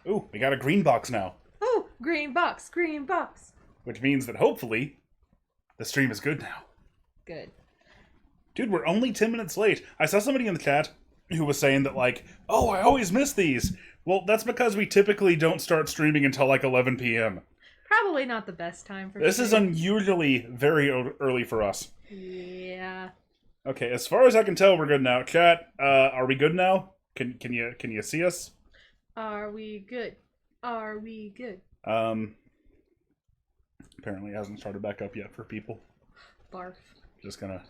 Ooh, we got a green box now. Oh, green box, green box. Which means that hopefully the stream is good now. Good. Dude, we're only 10 minutes late. I saw somebody in the chat who was saying that, like, oh, I always miss these. Well, that's because we typically don't start streaming until like 11 p.m. Probably not the best time for This is stream. unusually very early for us. Yeah. Okay, as far as I can tell, we're good now. Chat, are we good now? Can you see us? Are we good? Are we good? Apparently it hasn't started back up yet for people. Barf. Just gonna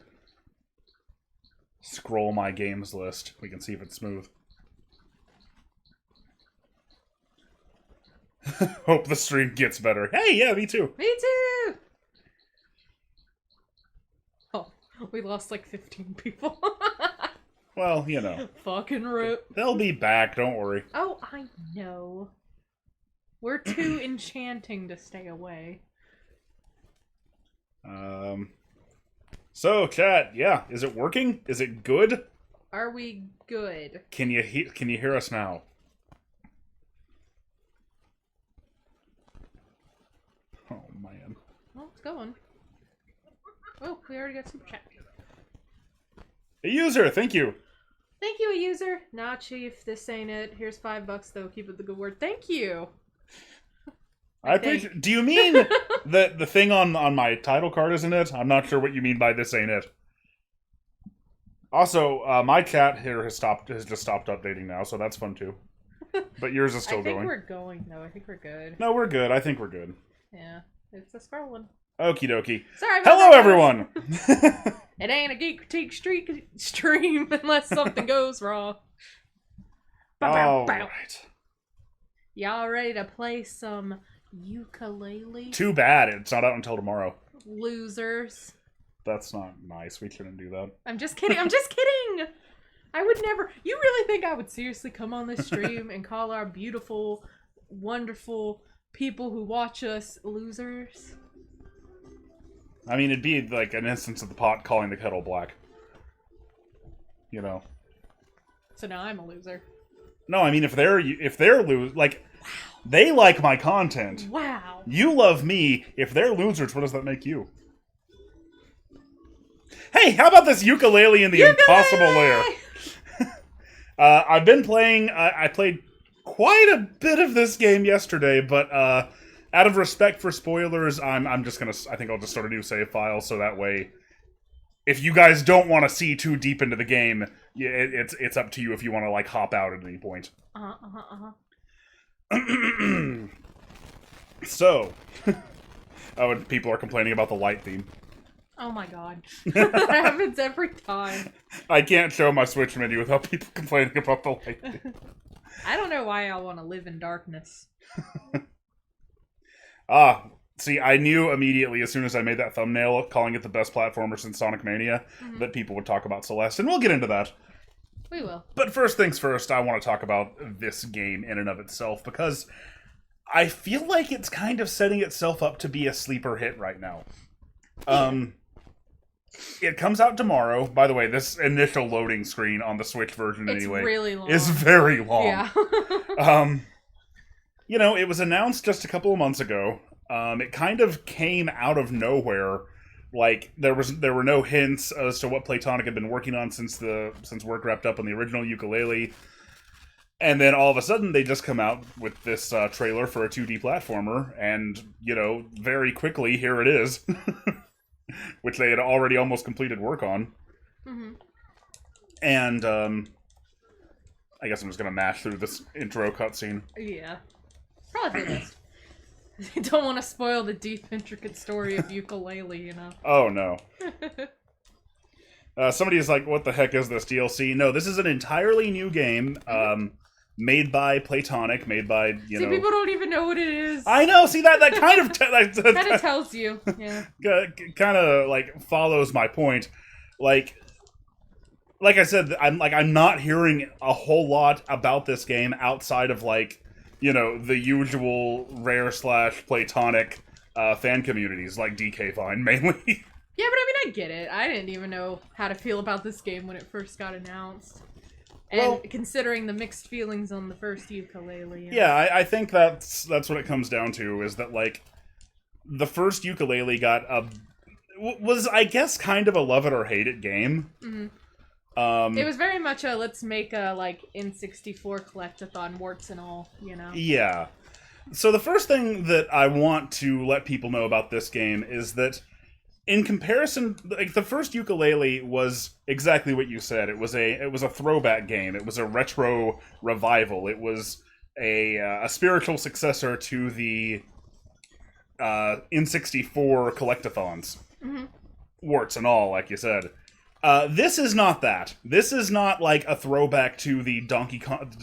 scroll my games list. We can see if it's smooth. Hope the stream gets better. Hey, yeah, me too. Me too! Oh, we lost like 15 people. Well, you know. Fucking rip. They'll be back, don't worry. Oh, I know. We're too enchanting to stay away. So, chat, yeah, is it working? Is it good? Are we good? Can you hear us now? Oh, man. Oh, it's going. Oh, we already got super chat. A user, thank you. Thank you, a user. Nah, chief, this ain't it. Here's $5 though. Keep it the good word. Thank you. I appreciate. Do you mean the thing on my title card isn't it? I'm not sure what you mean by this ain't it. Also, my chat here has just stopped updating now, so that's fun too. But yours is still going. I think we're going though. I think we're good. No, we're good. I think we're good. Yeah, it's a scrolling. Okie dokie. Sorry about Hello, that, everyone. It ain't a Geek Critique stream unless something goes wrong. All right. Y'all ready to play some Yooka-Laylee? Too bad it's not out until tomorrow. Losers. That's not nice. We shouldn't do that. I'm just kidding. I'm just kidding. I would never. You really think I would seriously come on this stream and call our beautiful, wonderful people who watch us losers? I mean, it'd be like an instance of the pot calling the kettle black. You know. So now I'm a loser. No, I mean if they're like, they like my content. Wow. You love me. If they're losers, what does that make you? Hey, how about this Yooka-Laylee in the Impossible Lair? I've been playing. I played quite a bit of this game yesterday, but out of respect for spoilers, I'm just gonna. I think I'll just start a new save file so that way, if you guys don't want to see too deep into the game, it's up to you if you want to like hop out at any point. So, oh, and people are complaining about the light theme. Oh my god. That happens every time. I can't show my Switch menu without people complaining about the light theme. I don't know why I want to live in darkness. See, I knew immediately as soon as I made that thumbnail calling it the best platformer since Sonic Mania that people would talk about Celeste, and we'll get into that. We will. But first things first, I want to talk about this game in and of itself, because I feel like it's kind of setting itself up to be a sleeper hit right now. It comes out tomorrow. By the way, this initial loading screen on the Switch version Really long. is very long. Yeah. You know, it was announced just a couple of months ago. It kind of came out of nowhere. Like there were no hints as to what Playtonic had been working on since work wrapped up on the original Yooka-Laylee. And then all of a sudden they just come out with this trailer for a 2D platformer, and you know, very quickly here it is. Which they had already almost completed work on. And I guess I'm just gonna mash through this intro cutscene. Yeah. Probably for this. I don't want to spoil the deep, intricate story of Yooka-Laylee, you know. Oh no. Somebody is like, what the heck is this DLC? No, this is an entirely new game, made by Playtonic, made by, you know... See, people don't even know what it is. I know, see, that kind of... Kind of tells you, yeah. Kind of, like, follows my point. Like I said, I'm not hearing a whole lot about this game outside of, like, you know, the usual Rare/Playtonic fan communities, like DK Vine, mainly. Yeah, but I mean, I get it. I didn't even know how to feel about this game when it first got announced. And Well, considering the mixed feelings on the first Yooka-Laylee. yeah, I think that's what it comes down to, is that, like, the first Yooka-Laylee was, I guess, kind of a love it or hate it game. Mm-hmm. It was very much a let's make a, like, N64 collectathon, warts and all, you know? Yeah. So the first thing that I want to let people know about this game is that, in comparison, like, the first Yooka-Laylee was exactly what you said. It was a throwback game. It was a retro revival. It was a spiritual successor to the N64 collectathons, warts and all, like you said. This is not that. This is not like a throwback to the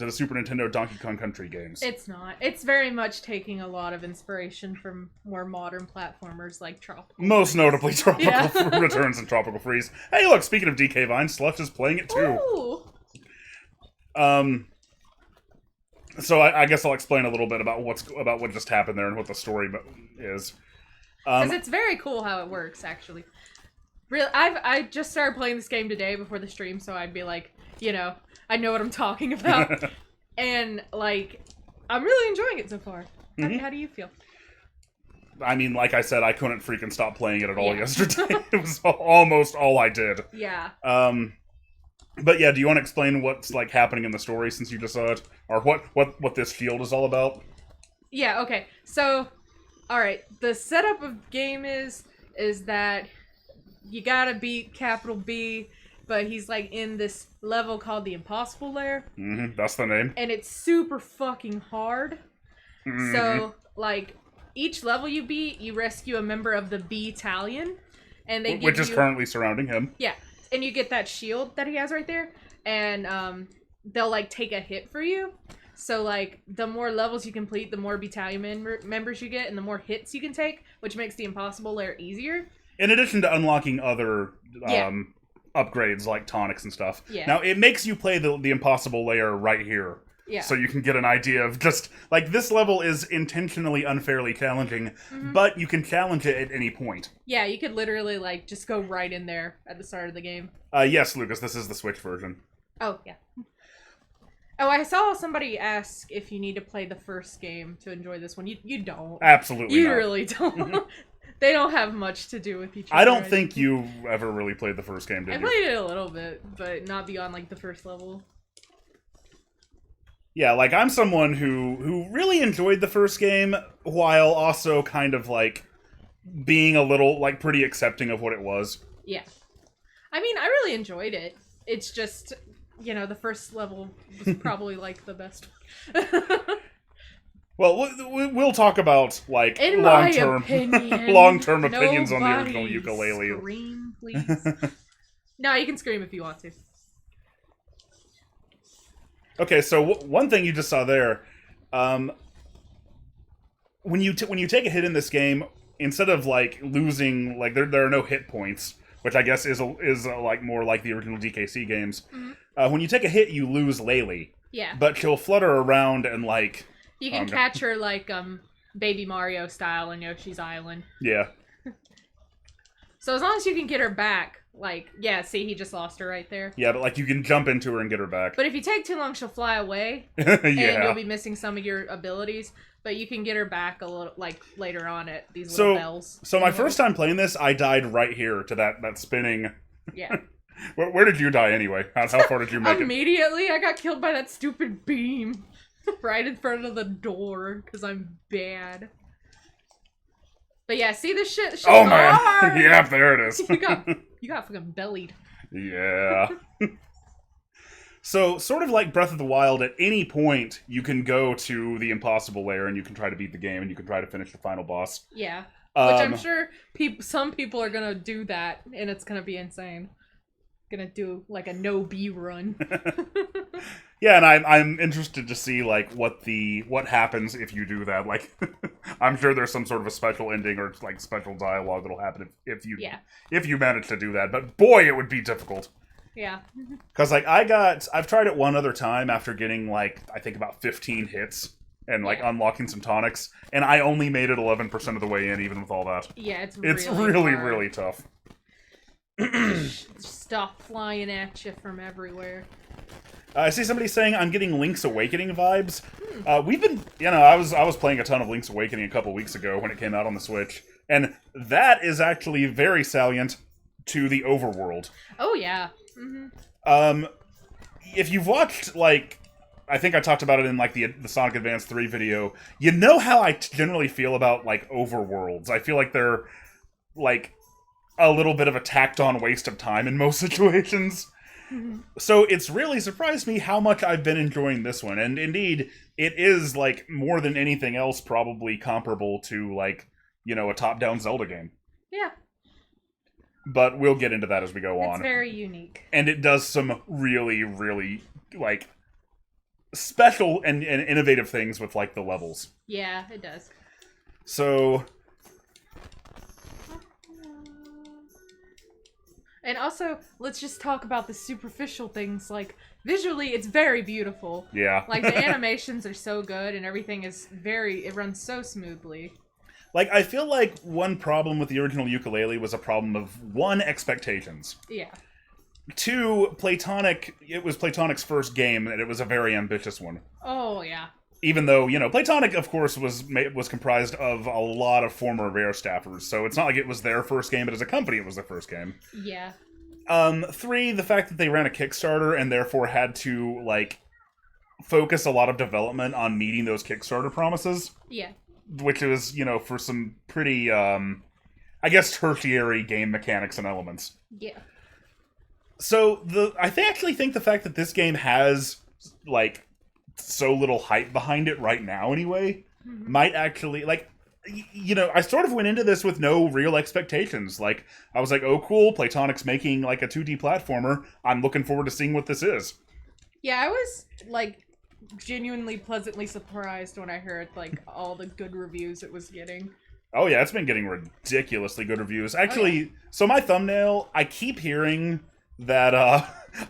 Super Nintendo Donkey Kong Country games. It's not. It's very much taking a lot of inspiration from more modern platformers like Tropical Most Freeze. notably, Tropical Yeah. Returns and Tropical Freeze. Hey, look! Speaking of DK Vine, Slush is playing it too. Ooh. So I guess I'll explain a little bit about what just happened there and what the story is. Because it's very cool how it works, actually. Really, I just started playing this game today before the stream, so I'd be like, you know, I know what I'm talking about. And, like, I'm really enjoying it so far. How do you feel? I mean, like I said, I couldn't freaking stop playing it at all Yeah. yesterday. It was almost all I did. Yeah. But yeah, do you want to explain what's, like, happening in the story since you just saw it? Or what this field is all about? Yeah, okay. So, alright, the setup of game is that you gotta beat Capital B, but he's, like, in this level called the Impossible Lair. That's the name. And it's super fucking hard. So, like, each level you beat, you rescue a member of the B-Tallion. And they give Which is currently surrounding him. Yeah, and you get that shield that he has right there. And, they'll, like, take a hit for you. So, like, the more levels you complete, the more battalion members you get, and the more hits you can take, which makes the Impossible Lair easier. In addition to unlocking other upgrades like tonics and stuff. Yeah. Now, it makes you play the Impossible Lair right here. Yeah. So you can get an idea of just, like, this level is intentionally unfairly challenging, but you can challenge it at any point. Yeah, you could literally, like, just go right in there at the start of the game. Yes, Lucas, this is the Switch version. Oh, yeah. Oh, I saw somebody ask if you need to play the first game to enjoy this one. You don't. Absolutely You not. really don't. They don't have much to do with each other. I don't think you ever really played the first game, did I you? played it a little bit, but not beyond, like, the first level. Yeah, like, I'm someone who really enjoyed the first game, while also kind of, like, being a little, like, pretty accepting of what it was. Yeah. I mean, I really enjoyed it. It's just, you know, the first level was probably, like, the best one. Well, we'll talk about, like, In my long-term opinion, long-term opinions on the original nobody Yooka-Laylee. Scream, please. No, you can scream if you want to. Okay, so one thing you just saw there, when you take a hit in this game, instead of, like, losing, like, there are no hit points, which I guess is like more like the original DKC games. When you take a hit, you lose Laylee. Yeah. But she'll flutter around and, like, You can catch her, like, Baby Mario style in Yoshi's Island. yeah. So as long as you can get her back, like, yeah, see, he just lost her right there. Yeah, but, like, you can jump into her and get her back. But if you take too long, she'll fly away, Yeah. and you'll be missing some of your abilities. But you can get her back a little, like, later on at these little bells. So my first time playing this, I died right here to that spinning. Yeah. Where did you die anyway? How far did you make it? Immediately, I got killed by that stupid beam. Right in front of the door, because I'm bad. But yeah, see this shit? Oh man! Hard. Yeah, there it is. you got fucking bellied. Yeah. So, sort of like Breath of the Wild, at any point, you can go to the Impossible Lair and you can try to beat the game and you can try to finish the final boss. Yeah. Which I'm sure some people are gonna do that, and it's gonna be insane. Gonna do, like, a no-B run. Yeah, and I'm interested to see, like, what happens if you do that. Like, I'm sure there's some sort of a special ending or, like, special dialogue that'll happen if you manage to do that. But boy, it would be difficult. Yeah. Because, like, I've tried it one other time after getting, like, I think about 15 hits and, like, unlocking some tonics, and I only made it 11% of the way in, even with all that. Yeah, it's really, hard. really tough. Stuff flying at you from everywhere. I see somebody saying I'm getting Link's Awakening vibes. We've been, I was playing a ton of Link's Awakening a couple weeks ago when it came out on the Switch, and that is actually very salient to the overworld. Oh yeah. Mm-hmm. If you've watched, like, I think I talked about it in, like, the Sonic Advance 3 video, you know how I generally feel about, like, overworlds. I feel like they're, like, a little bit of a tacked-on waste of time in most situations. Mm-hmm. So it's really surprised me how much I've been enjoying this one. And indeed, it is, like, more than anything else probably comparable to, like, a top-down Zelda game. Yeah. But we'll get into that as we go on. It's very unique. And it does some really, really, like, special and innovative things with, like, the levels. Yeah, it does. So... And also, let's just talk about the superficial things. Like, visually, it's very beautiful. Yeah. Like, the animations are so good, and everything is it runs so smoothly. Like, I feel like one problem with the original Yooka-Laylee was a problem of, one, expectations. Yeah. Two, it was Platonic's first game, and it was a very ambitious one. Oh, yeah. Even though, Platonic, of course, was comprised of a lot of former Rare staffers, so it's not like it was their first game, but as a company, it was their first game. Yeah. Three, the fact that they ran a Kickstarter and therefore had to, like, focus a lot of development on meeting those Kickstarter promises. Yeah. Which is, for some pretty, I guess, tertiary game mechanics and elements. Yeah. So, actually think the fact that this game has, like, so little hype behind it right now anyway, might actually, like, I sort of went into this with no real expectations. Like, I was like, oh cool, Platonic's making, like, a 2D platformer. I'm looking forward to seeing what this is. Yeah, I was, like, genuinely pleasantly surprised when I heard, like, all the good reviews it was getting. Oh yeah, it's been getting ridiculously good reviews. Actually, So my thumbnail, I keep hearing that,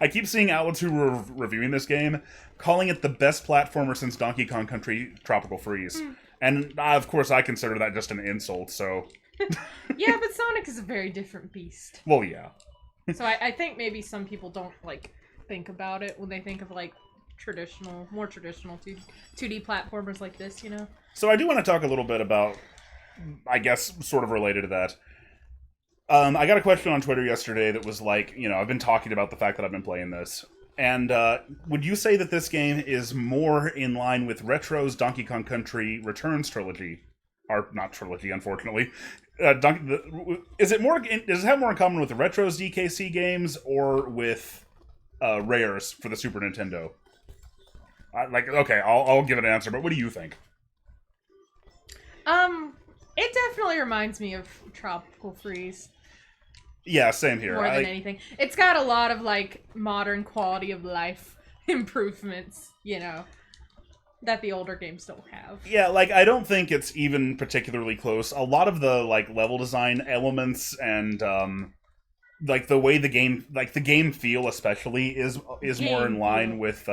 I keep seeing outlets who were reviewing this game calling it the best platformer since Donkey Kong Country Tropical Freeze. And, of course, I consider that just an insult, so... Yeah, but Sonic is a very different beast. Well, yeah. So I think maybe some people don't, like, think about it when they think of, like, more traditional 2D platformers like this, So I do want to talk a little bit about, I guess, sort of related to that. I got a question on Twitter yesterday that was like, I've been talking about the fact that I've been playing this. And would you say that this game is more in line with Retro's Donkey Kong Country Returns trilogy? Or, not trilogy, unfortunately. Does it have more in common with Retro's DKC games or with Rare's for the Super Nintendo? Okay, I'll give it an answer, but what do you think? It definitely reminds me of Tropical Freeze. Yeah, same here. More than anything. It's got a lot of, like, modern quality of life improvements, that the older games don't have. Yeah, like, I don't think it's even particularly close. A lot of the, like, level design elements and, like, the way the game feel especially is more in line with,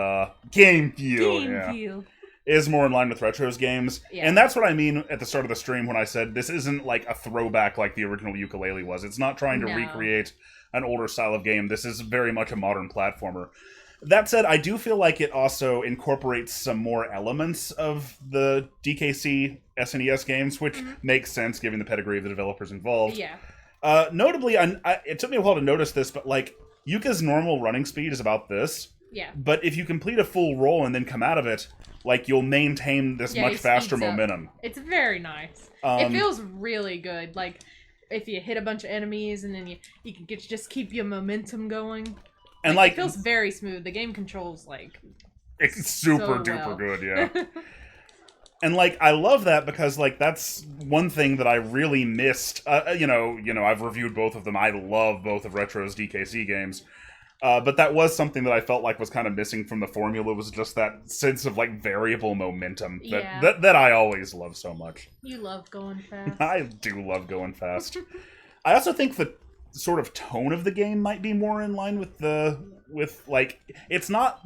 game feel. Is more in line with Retro's games. Yeah. And that's what I mean at the start of the stream when I said this isn't like a throwback like the original Yooka-Laylee was. It's not trying to recreate an older style of game. This is very much a modern platformer. That said, I do feel like it also incorporates some more elements of the DKC SNES games, which makes sense given the pedigree of the developers involved. Yeah. Notably, it took me a while to notice this, but like Yuka's normal running speed is about this. Yeah. But if you complete a full roll and then come out of it, like, you'll maintain this much faster momentum. It's very nice. It feels really good. Like, if you hit a bunch of enemies and then you can just keep your momentum going. And it feels very smooth. The game controls, like, it's super duper good, yeah. And, like, I love that because, like, that's one thing that I really missed. I've reviewed both of them. I love both of Retro's DKC games. But that was something that I felt like was kind of missing from the formula, was just that sense of, like, variable momentum that I always love so much. You love going fast. I do love going fast. I also think the sort of tone of the game might be more in line with like, it's not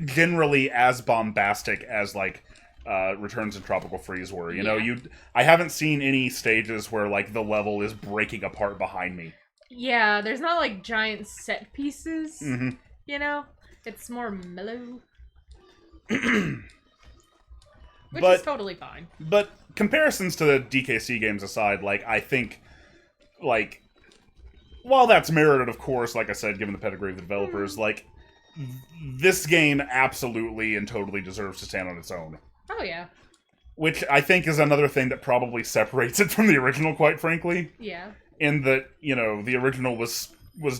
generally as bombastic as, like, Returns and Tropical Freeze were. I haven't seen any stages where, like, the level is breaking apart behind me. Yeah, there's not, like, giant set pieces, It's more mellow. Which But- is totally fine. But comparisons to the DKC games aside, like, I think, like, while that's merited, of course, like I said, given the pedigree of the developers, like, this game absolutely and totally deserves to stand on its own. Oh, yeah. Which I think is another thing that probably separates it from the original, quite frankly. Yeah. In that, you know, the original was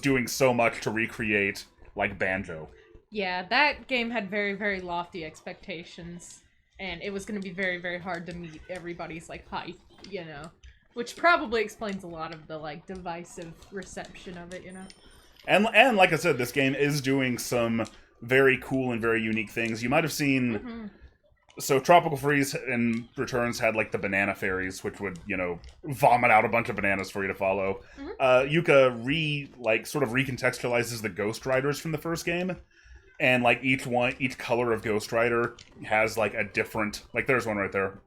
doing so much to recreate, like, Banjo. Yeah, that game had very, very lofty expectations. And it was going to be very, very hard to meet everybody's, like, hype, you know? Which probably explains a lot of the, like, divisive reception of it, you know? And like I said, this game is doing some very cool and very unique things. You might have seen... So Tropical Freeze and Returns had, like, the banana fairies, which would, you know, vomit out a bunch of bananas for you to follow. Yuka sort of recontextualizes the Ghost Riders from the first game. And, like, each color of Ghost Rider has, like, a different... Like, there's one right there.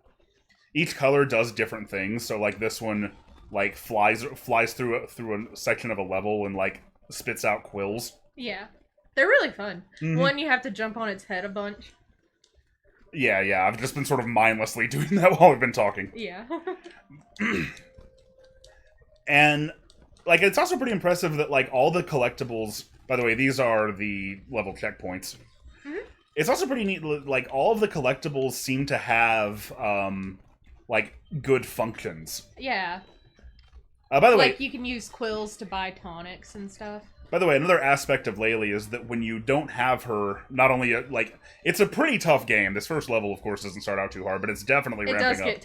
Each color does different things. So, like, this one, like, flies through a section of a level and, like, spits out quills. Yeah. They're really fun. One, you have to jump on its head a bunch. Yeah, I've just been sort of mindlessly doing that while we've been talking. Yeah. And, like, it's also pretty impressive that, like, all the collectibles... By the way, these are the level checkpoints. It's also pretty neat, like, all of the collectibles seem to have, like, good functions. Yeah. By the way... Like, you can use quills to buy tonics and stuff. By the way, another aspect of Laylee is that when you don't have her, not only, like, it's a pretty tough game. This first level, of course, doesn't start out too hard, but it's definitely ramping up. It does get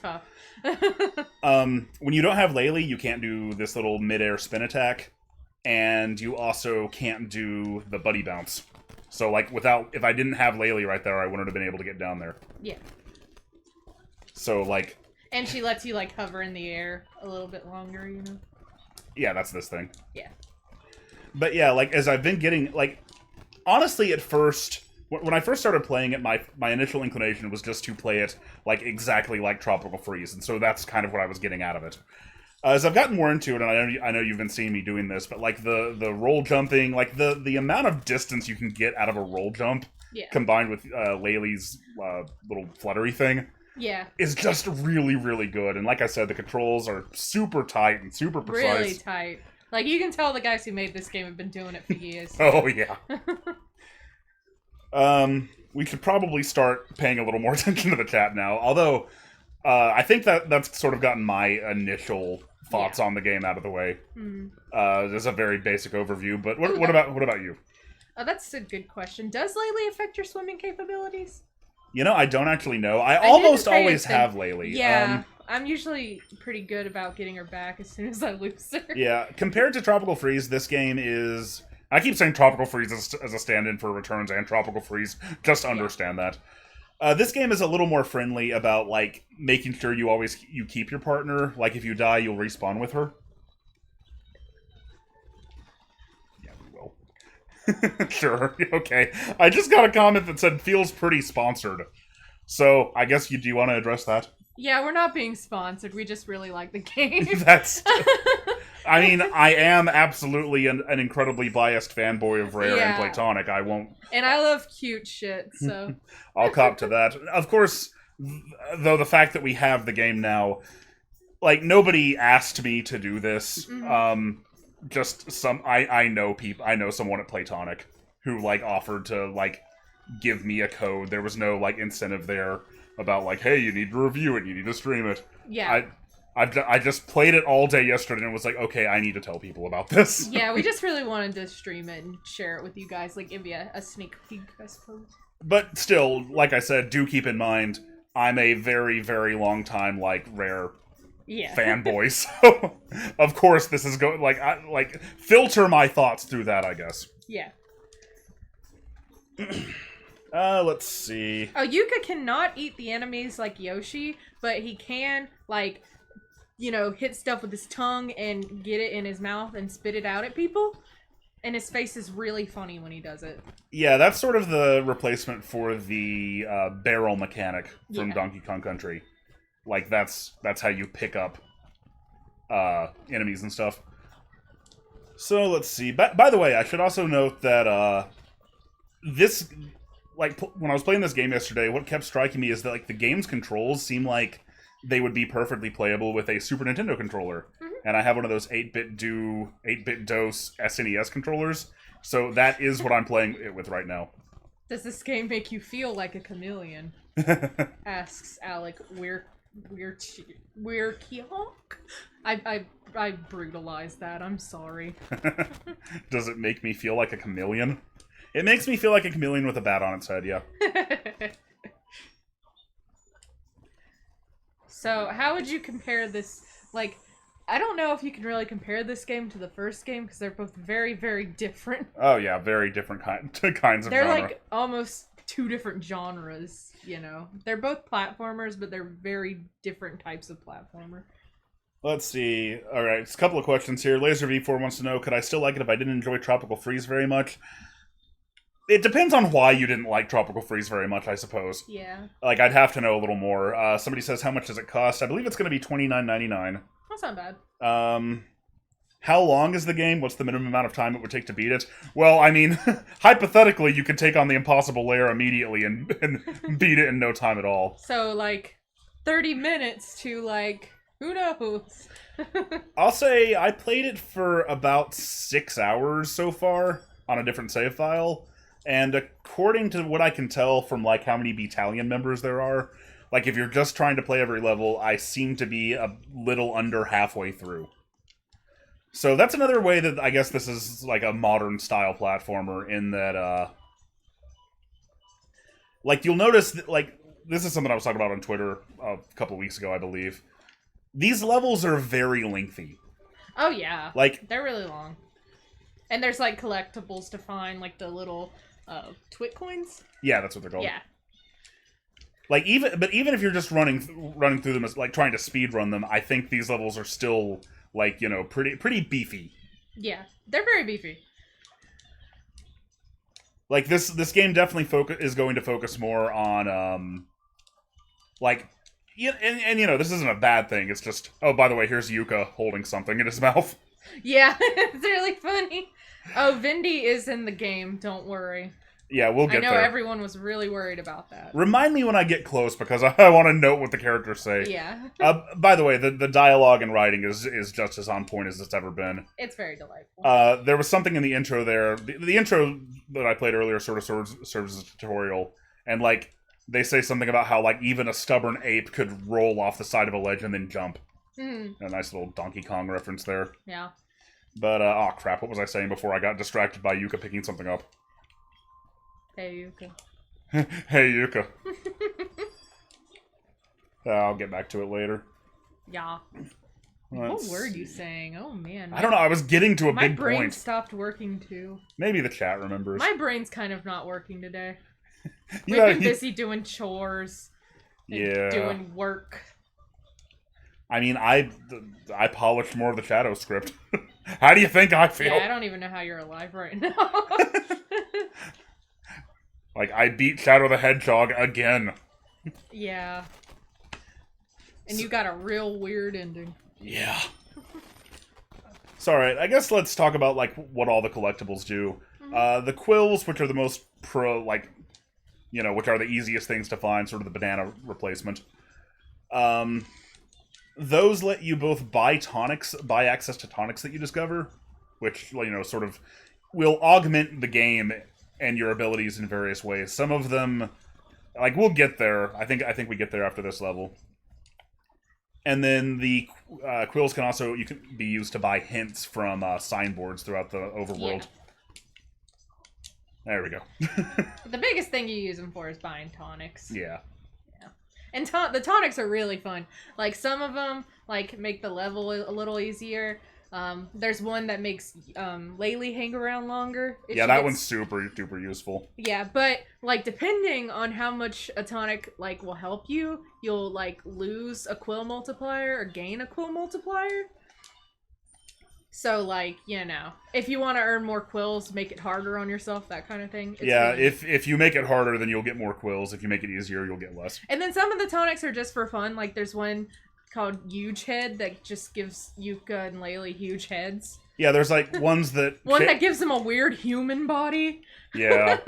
tough. When you don't have Laylee, you can't do this little mid-air spin attack, and you also can't do the buddy bounce. So, like, if I didn't have Laylee right there, I wouldn't have been able to get down there. Yeah. So, like... And she lets you, like, hover in the air a little bit longer, you know? Yeah, that's this thing. Yeah. But yeah, like, as I've been getting, like, honestly, at first, when I first started playing it, my initial inclination was just to play it, like, exactly like Tropical Freeze, and so that's kind of what I was getting out of it. As I've gotten more into it, and I know you've been seeing me doing this, but, like, the roll jumping, like, the amount of distance you can get out of a roll jump, combined with Laylee's little fluttery thing, is just really, really good. And like I said, the controls are super tight and super precise. Really tight. Like, you can tell the guys who made this game have been doing it for years. Oh, yeah. We should probably start paying a little more attention to the chat now. Although, I think that's sort of gotten my initial thoughts on the game out of the way. There's a very basic overview, but what about you? Oh, that's a good question. Does Laylee affect your swimming capabilities? You know, I don't actually know. I almost always have Laylee. Yeah, I'm usually pretty good about getting her back as soon as I lose her. Yeah, compared to Tropical Freeze, this game is... I keep saying Tropical Freeze as a stand-in for Returns and Tropical Freeze, just to understand that. This game is a little more friendly about, like, making sure you keep your partner. Like, if you die, you'll respawn with her. Yeah, we will. Sure, okay. I just got a comment that said, feels pretty sponsored. So, I guess do you want to address that? Yeah, we're not being sponsored. We just really like the game. That's... I mean, I am absolutely an incredibly biased fanboy of Rare and Platonic. I won't... And I love cute shit, so... I'll cop to that. Of course, though, the fact that we have the game now... Like, nobody asked me to do this. Just some... I know someone at Platonic who, like, offered to, like, give me a code. There was no, like, incentive there about, like, hey, you need to review it, you need to stream it. Yeah. I just played it all day yesterday and was like, okay, I need to tell people about this. Yeah, we just really wanted to stream it and share it with you guys, like give you a sneak peek, I suppose. But still, like I said, do keep in mind, I'm a very, very long time, like, Rare fanboy, so of course this is going, like, filter my thoughts through that, I guess. Yeah. Let's see. Oh, Yuka cannot eat the enemies like Yoshi, but he can, like... you know, hit stuff with his tongue and get it in his mouth and spit it out at people. And his face is really funny when he does it. Yeah, that's sort of the replacement for the barrel mechanic from Donkey Kong Country. Like, that's how you pick up enemies and stuff. So, let's see. By the way, I should also note that this, like, when I was playing this game yesterday, what kept striking me is that, like, the game's controls seem like they would be perfectly playable with a Super Nintendo controller. Mm-hmm. And I have one of those 8-bit DOS SNES controllers, so that is what I'm playing it with right now. Does this game make you feel like a chameleon? Asks Alec HONK. I brutalized that. I'm sorry. Does it make me feel like a chameleon? It makes me feel like a chameleon with a bat on its head, yeah. So, how would you compare this? Like, I don't know if you can really compare this game to the first game because they're both very, very different. Oh yeah, very different kinds of They're genre. like almost two different genres, you know. They're both platformers, but they're very different types of platformer. Let's see. Alright, it's a couple of questions here. Laser V4 wants to know, could I still like it if I didn't enjoy Tropical Freeze very much? It depends on why you didn't like Tropical Freeze very much, I suppose. Yeah. Like, I'd have to know a little more. Somebody says, how much does it cost? I believe it's going to be $29.99. That's not bad. How long is the game? What's the minimum amount of time it would take to beat it? Well, I mean, hypothetically, you could take on the impossible Lair immediately and beat it in no time at all. So, like, 30 minutes to, like, who knows? I'll say I played it for about 6 hours so far on a different save file. And according to what I can tell from, like, how many battalion members there are, like, if you're just trying to play every level, I seem to be a little under halfway through. So that's another way that I guess this is, like, a modern-style platformer in that, like, you'll notice, that, like, this is something I was talking about on Twitter a couple weeks ago, I believe. These levels are very lengthy. Oh, yeah. Like, they're really long. And there's, like, collectibles to find, like, the little, twit coins? Yeah, that's what they're called. Yeah. Like, even if you're just running through them, as, like, trying to speed run them, I think these levels are still, like, you know, pretty beefy. Yeah, they're very beefy. Like, this game definitely is going to focus more on, like, yeah, and you know, this isn't a bad thing. It's just, oh, by the way, here's Yuka holding something in his mouth. Yeah, it's really funny. Oh, Vindy is in the game. Don't worry. Yeah, we'll get there. I know everyone was really worried about that. Remind me when I get close, because I want to note what the characters say. Yeah. By the way, the dialogue and writing is just as on point as it's ever been. It's very delightful. There was something in the intro there. The intro that I played earlier sort of serves as a tutorial. And, like, they say something about how, like, even a stubborn ape could roll off the side of a ledge and then jump. Mm-hmm. A nice little Donkey Kong reference there. Yeah. But, oh crap, what was I saying before I got distracted by Yuka picking something up? Hey, Yuka. Hey, Yuka. I'll get back to it later. Yeah. What were you saying? Oh, man. I don't know, I was getting to a my big brain point. stopped working, too. Maybe the chat remembers. My brain's kind of not working today. We've Yeah, been busy doing chores. And Yeah. doing work. I mean, I polished more of the Shadow script. How do you think I feel? Yeah, I don't even know how you're alive right now. Like, I beat Shadow the Hedgehog again. Yeah. And you got a real weird ending. Yeah. So, alright, I guess let's talk about, like, what all the collectibles do. Mm-hmm. The quills, which are the most like, you know, which are the easiest things to find, sort of the banana replacement. Those let you both buy access to tonics that you discover, which, you know, sort of will augment the game and your abilities in various ways. Some of them, like, we'll get there. I think we get there after this level. And then the quills can also be used to buy hints from signboards throughout the overworld. Yeah. There we go. The biggest thing you use them for is buying tonics. Yeah. And the tonics are really fun. Like, some of them, like, make the level a little easier. There's one that makes Laylee hang around longer. Yeah, that one's super duper useful. Yeah, but, like, depending on how much a tonic, like, will help you, you'll, like, lose a quill multiplier or gain a quill multiplier. So, like, you know, if you want to earn more quills, make it harder on yourself, that kind of thing. Yeah, really... if you make it harder, then you'll get more quills. If you make it easier, you'll get less. And then some of the tonics are just for fun. Like, there's one called Huge Head that just gives Yuka and Laylee huge heads. Yeah, there's, like, ones that... One that gives them a weird human body. Yeah.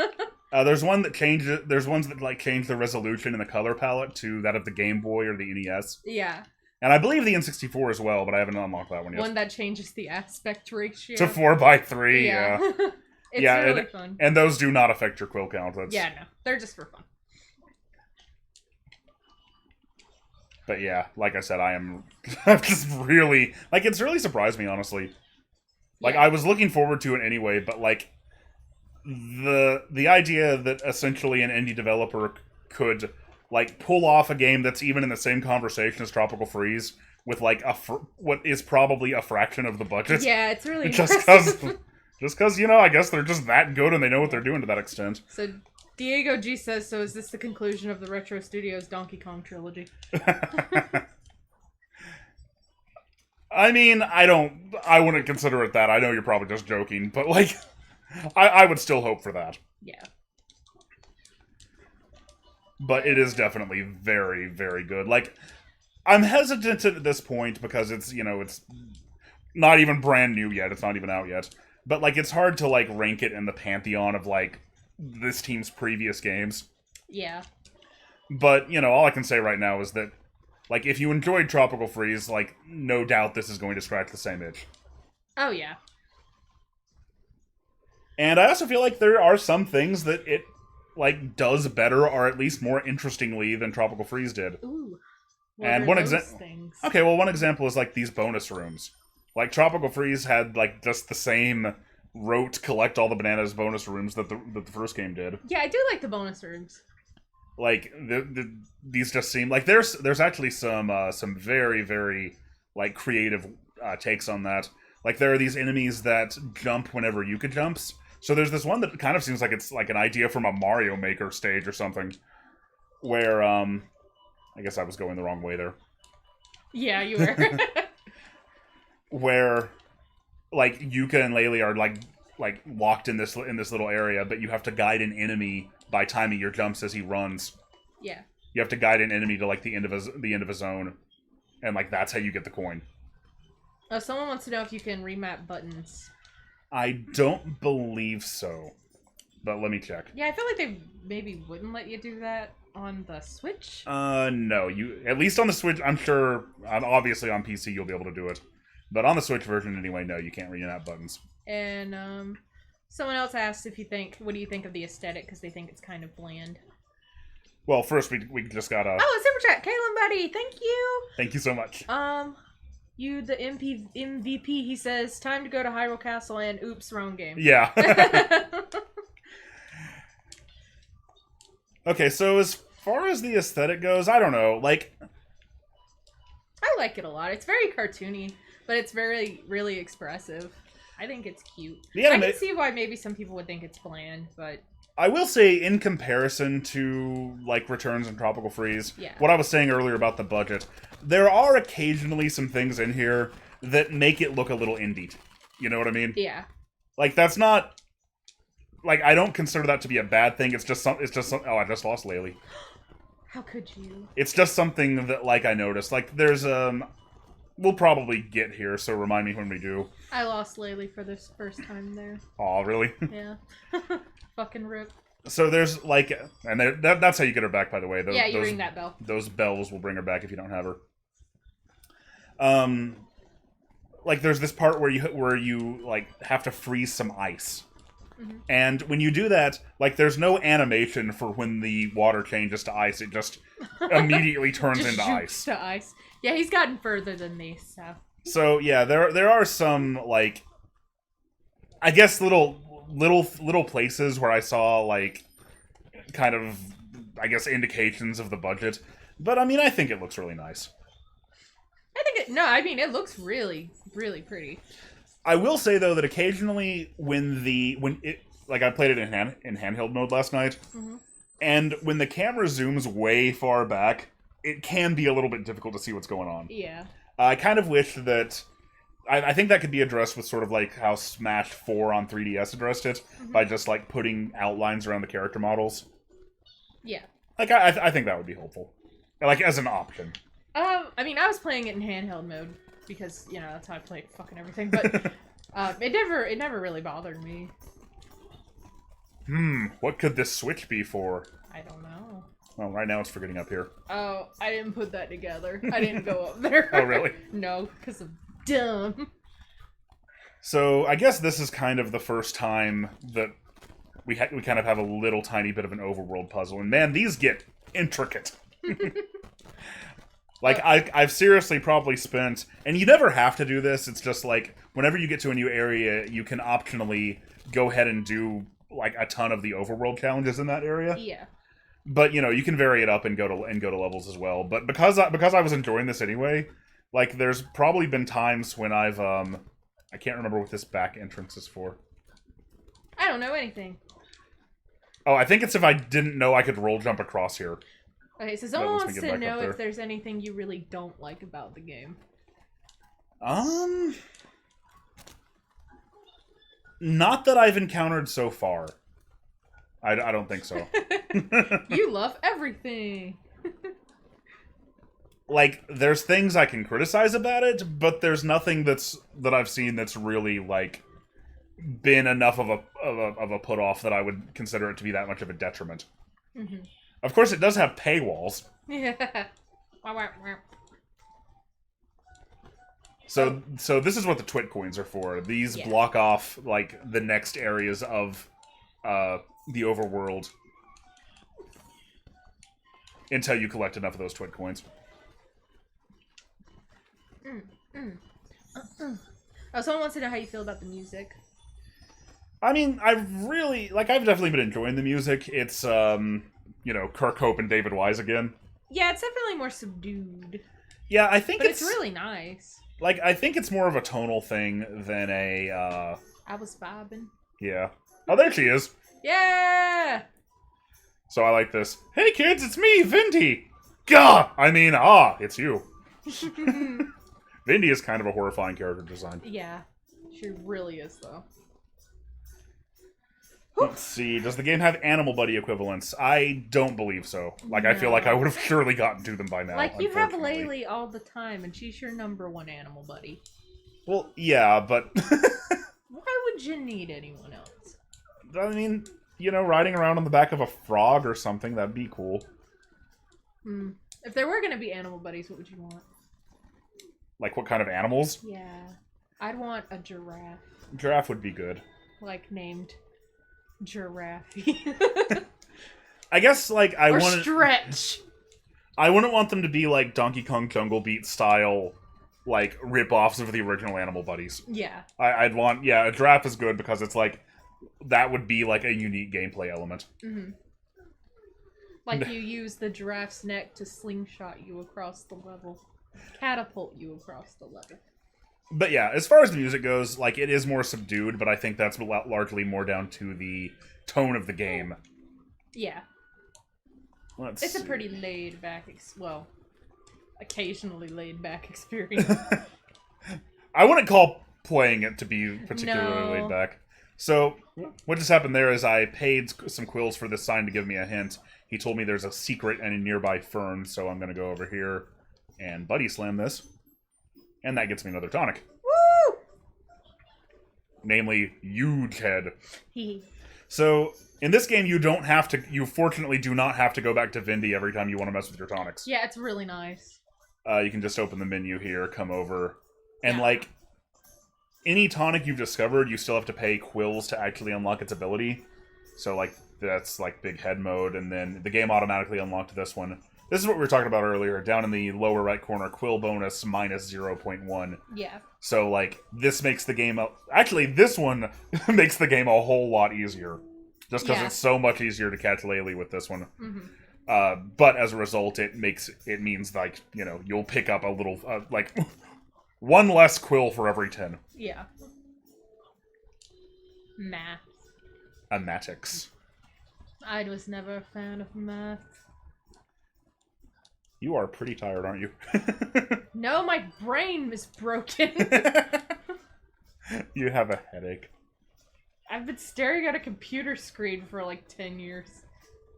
There's one that changes. There's ones that like change the resolution and the color palette to that of the Game Boy or the NES. Yeah. And I believe the N64 as well, but I haven't unlocked that one yet. One that changes the aspect ratio to 4:3. Yeah. It's yeah, really fun. And those do not affect your quill count. Yeah, no, they're just for fun. But yeah, like I said, I'm just really like it's really surprised me, honestly. Like I was looking forward to it anyway, but like the idea that essentially an indie developer could like pull off a game that's even in the same conversation as Tropical Freeze with like what is probably a fraction of the budget. Yeah, it's really just because you know, I guess they're just that good and they know what they're doing to that extent. So Diego G says, so is this the conclusion of the Retro Studios Donkey Kong trilogy? I mean, I wouldn't consider it that. I know you're probably just joking, but like, I would still hope for that. Yeah. But it is definitely very, very good. Like, I'm hesitant at this point because it's, you know, it's not even brand new yet. It's not even out yet. But like, it's hard to like rank it in the pantheon of like this team's previous games. Yeah. But, you know, all I can say right now is that, like, if you enjoyed Tropical Freeze, like, no doubt this is going to scratch the same itch. Oh, yeah. And I also feel like there are some things that it, like, does better or at least more interestingly than Tropical Freeze did. Ooh. And one example... Okay, well, one example is, like, these bonus rooms. Like, Tropical Freeze had, like, just the same rote collect all the bananas bonus rooms that the first game did. Yeah, I do like the bonus rooms. Like these just seem like there's actually some very, very like creative takes on that. Like there are these enemies that jump whenever Yooka jumps. So there's this one that kind of seems like it's like an idea from a Mario Maker stage or something. Where I guess I was going the wrong way there. Yeah, you were. Where like Yooka and Laylee are like locked in this little area, but you have to guide an enemy by timing your jumps as he runs. Yeah. You have to guide an enemy to like the end of a zone, and like that's how you get the coin. Oh, someone wants to know if you can remap buttons. I don't believe so, but let me check. Yeah, I feel like they maybe wouldn't let you do that on the Switch. No, you at least on the Switch. I'm sure. Obviously on PC you'll be able to do it, but on the Switch version anyway, no, you can't remap buttons. And someone else asked if you think, what do you think of the aesthetic? Because they think it's kind of bland. Well, first we just gotta. Oh, a super chat, Kaylin buddy, thank you. Thank you so much. You the MVP. He says, time to go to Hyrule Castle and oops, wrong game. Yeah. Okay, so as far as the aesthetic goes, I don't know. Like, I like it a lot. It's very cartoony, but it's very really expressive. I think it's cute. I can see why maybe some people would think it's bland, but I will say, in comparison to like Returns and Tropical Freeze, what I was saying earlier about the budget, there are occasionally some things in here that make it look a little indie. You know what I mean? Yeah. Like that's not like I don't consider that to be a bad thing. It's just some. Oh, I just lost Laylee. How could you? It's just something that like I noticed. Like there's we'll probably get here, so remind me when we do. I lost Laylee for this first time there. Oh, really? Yeah. Fucking rip. So there's like, and that's how you get her back, by the way. Yeah, you ring that bell. Those bells will bring her back if you don't have her. Like there's this part where you like have to freeze some ice. Mm-hmm. And when you do that, like there's no animation for when the water changes to ice. It just immediately turns just into ice. To ice. Yeah, he's gotten further than these, so. So yeah, there are some like, I guess little places where I saw like, kind of, I guess indications of the budget. But I mean, I think it looks really nice. It looks really, really pretty. I will say though that occasionally like I played it in handheld mode last night, and when the camera zooms way far back, it can be a little bit difficult to see what's going on. Yeah. I kind of wish that I think that could be addressed with sort of like how Smash 4 on 3DS addressed it, by just like putting outlines around the character models. Yeah. Like I think that would be helpful, like as an option. I mean, I was playing it in handheld mode because you know that's how I play fucking everything, but it never really bothered me. What could this switch be for? I don't know. Well, right now it's for getting up here. Oh, I didn't put that together. I didn't go up there. Oh, really? No, because I'm dumb. So, I guess this is kind of the first time that we kind of have a little tiny bit of an overworld puzzle. And man, these get intricate. Like, I've seriously probably spent... And you never have to do this, it's just like, whenever you get to a new area, you can optionally go ahead and do, like, a ton of the overworld challenges in that area. Yeah. But, you know, you can vary it up and go to levels as well. But because I was enjoying this anyway, like, there's probably been times when I've, I can't remember what this back entrance is for. I don't know anything. Oh, I think it's if I didn't know I could roll jump across here. Okay, so someone wants to know if there's anything you really don't like about the game. Not that I've encountered so far. I don't think so. You love everything. Like, there's things I can criticize about it, but there's nothing that I've seen that's really, like, been enough of a put off that I would consider it to be that much of a detriment. Mm-hmm. Of course, it does have paywalls. Yeah. So this is what the twit coins are for. These block off, like, the next areas of the overworld until you collect enough of those twit coins. Oh, someone wants to know how you feel about the music. I mean, I've definitely been enjoying the music. It's, you know, Kirk Hope and David Wise again. Yeah, it's definitely more subdued. Yeah, I think it's really nice. Like, I think it's more of a tonal thing than a, I was vibing. Yeah. Oh, there she is! Yeah! So I like this. Hey kids, it's me, Vindy! Gah! It's you. Vindy is kind of a horrifying character design. Yeah. She really is, though. Let's see, does the game have animal buddy equivalents? I don't believe so. Like, no. I feel like I would have surely gotten to them by now. Like, you have Laylee all the time, and she's your #1 animal buddy. Well, yeah, but... Why would you need anyone else? I mean, you know, riding around on the back of a frog or something, that'd be cool. If there were gonna be animal buddies, what would you want? Like, what kind of animals? Yeah. I'd want a giraffe. Giraffe would be good. Like, named... Giraffe. I guess, like, I want Stretch. I wouldn't want them to be like Donkey Kong Jungle Beat style, like rip-offs of the original Animal Buddies. Yeah. I'd want a giraffe is good because it's like that would be like a unique gameplay element. Mm-hmm. Like you use the giraffe's neck to slingshot you across the level, catapult you across the level. But yeah, as far as the music goes, like, it is more subdued, but I think that's largely more down to the tone of the game. Yeah. It's a pretty laid-back, occasionally laid-back experience. I wouldn't call playing it to be particularly laid-back. So, what just happened there is I paid some quills for this sign to give me a hint. He told me there's a secret and a nearby fern, so I'm going to go over here and buddy slam this. And that gets me another tonic. Woo! Namely, huge head. So, in this game, you fortunately do not have to go back to Vindy every time you want to mess with your tonics. Yeah, it's really nice. You can just open the menu here, come over, and like, any tonic you've discovered, you still have to pay quills to actually unlock its ability. So, like, that's like big head mode, and then the game automatically unlocked this one. This is what we were talking about earlier, down in the lower right corner, quill bonus minus 0.1. Yeah. So, like, this makes the game... Actually, this one makes the game a whole lot easier. Just because it's so much easier to catch Laylee with this one. Mm-hmm. But as a result, it means, like, you know, you'll pick up a little, like, one less quill for every 10. Yeah. Math. Amatics. I was never a fan of math. You are pretty tired, aren't you? No, my brain is broken. You have a headache. I've been staring at a computer screen for like 10 years.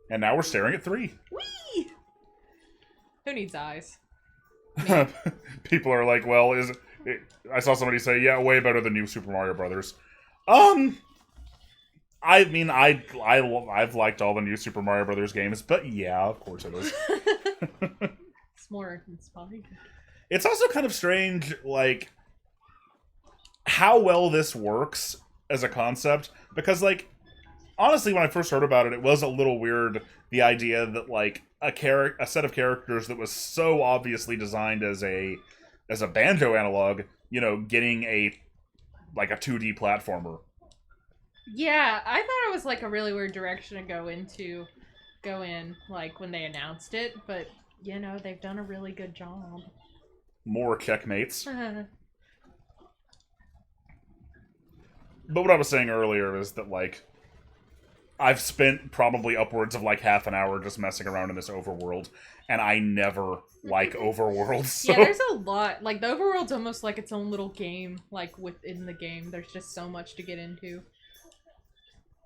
And now we're staring at 3. Whee! Who needs eyes? People are like, well, I saw somebody say, yeah, way better than New Super Mario Brothers. I mean, I've liked all the new Super Mario Brothers games, but yeah, of course it is. It's more inspiring. It's also kind of strange, like, how well this works as a concept, because, like, honestly, when I first heard about it, it was a little weird, the idea that, like, a set of characters that was so obviously designed as a Banjo analog, you know, getting a 2D platformer. Yeah, I thought it was like a really weird direction to go in, like when they announced it, but you know, they've done a really good job. More checkmates. But what I was saying earlier is that, like, I've spent probably upwards of, like, half an hour just messing around in this overworld, and I never like overworlds. So. Yeah, there's a lot. Like, the overworld's almost like its own little game, like, within the game. There's just so much to get into.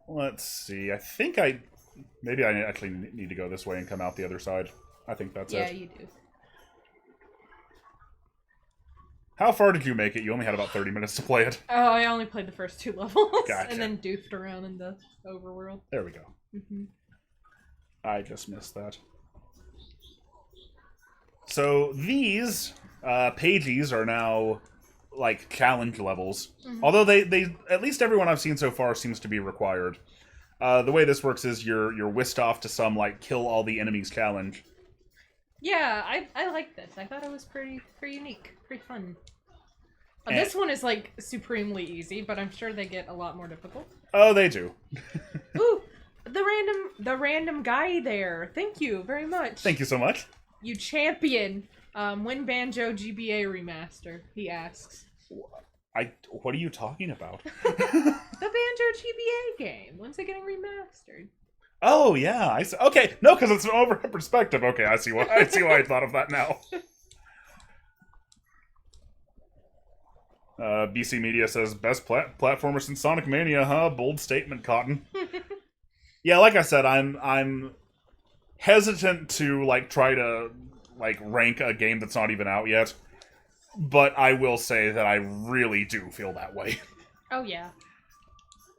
Let's see. I think maybe I actually need to go this way and come out the other side. I think that's it. Yeah, you do. How far did you make it? You only had about 30 minutes to play it. Oh, I only played the first 2 levels. Gotcha. And then doofed around in the overworld. There we go. Mm-hmm. I just missed that. So these pages are now, like, challenge levels. Mm-hmm. Although they at least everyone I've seen so far seems to be required. The way this works is you're whisked off to some, like, kill all the enemies challenge. Yeah, I like this. I thought it was pretty unique. Pretty fun. This one is, like, supremely easy, but I'm sure they get a lot more difficult. Oh, they do. Ooh, the random guy there. Thank you very much. Thank you so much. You champion. When Banjo GBA remaster? He asks. What are you talking about? The Banjo GBA game. When's it getting remastered? Oh yeah, I see. Okay, no, because it's over perspective. Okay, I see why I thought of that now. BC Media says best platformer since Sonic Mania, huh? Bold statement, Cotton. Yeah, like I said, I'm hesitant to, like, try to, like, rank a game that's not even out yet, but I will say that I really do feel that way. Oh yeah.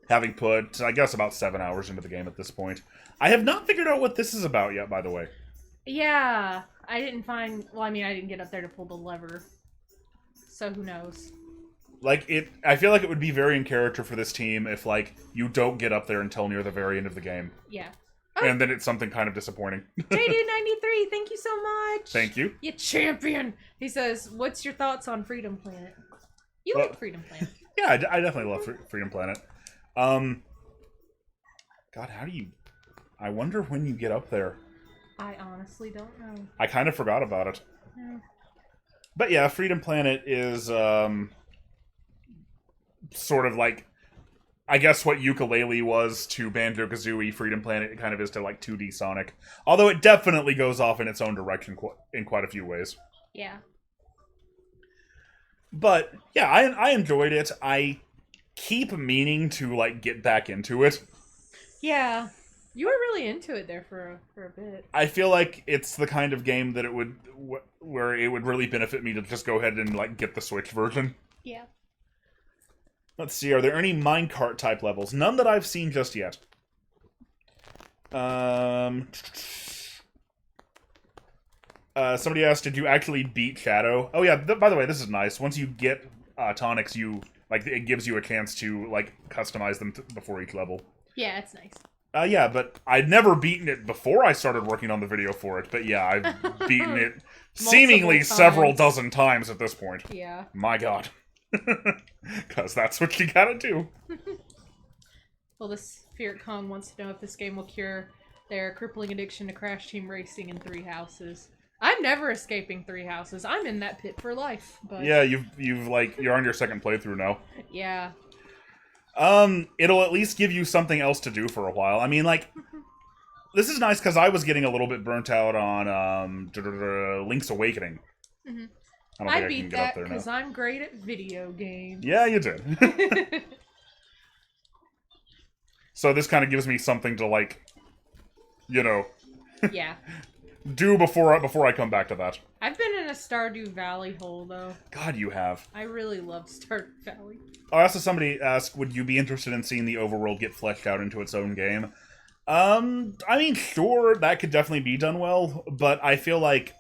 Having put, I guess, about 7 hours into the game at this point. I have not figured out what this is about yet, by the way. Yeah, I didn't get up there to pull the lever. So who knows? Like, I feel like it would be very in character for this team if, like, you don't get up there until near the very end of the game. Yeah. Oh. And then it's something kind of disappointing. JD93, thank you so much! Thank you. You champion! He says, what's your thoughts on Freedom Planet? You like Freedom Planet. Yeah, I definitely love Freedom Planet. God, I wonder when you get up there. I honestly don't know. I kind of forgot about it. Yeah. But yeah, Freedom Planet is, sort of like, I guess what Yooka-Laylee was to Banjo-Kazooie, Freedom Planet kind of is to, like, 2D Sonic. Although it definitely goes off in its own direction in quite a few ways. Yeah. But, yeah, I enjoyed it. I keep meaning to, like, get back into it. Yeah. You were really into it there for a bit. I feel like it's the kind of game that where it would really benefit me to just go ahead and, like, get the Switch version. Yeah. Let's see, are there any minecart type levels? None that I've seen just yet. Somebody asked, did you actually beat Shadow? Oh yeah, by the way, this is nice. Once you get tonics, it gives you a chance to, like, customize them before each level. Yeah, it's nice. Yeah, but I'd never beaten it before I started working on the video for it. But yeah, I've beaten it seemingly several dozen times at this point. Yeah. My god. Because that's what you gotta do. Well, this Spirit Kong wants to know if this game will cure their crippling addiction to Crash Team Racing in 3 houses. I'm never escaping 3 houses. I'm in that pit for life. But yeah, you've like, you're on your second playthrough now. Yeah. It'll at least give you something else to do for a while. I mean, like, this is nice because I was getting a little bit burnt out on Link's Awakening. Mm-hmm. I beat that because I'm great at video games. Yeah, you did. So this kind of gives me something to, like, you know, yeah, do before I come back to that. I've been in in a Stardew Valley hole, though. God, you have. I really love Stardew Valley. Also, somebody asked, would you be interested in seeing the overworld get fleshed out into its own game? I mean, sure, that could definitely be done well, but I feel like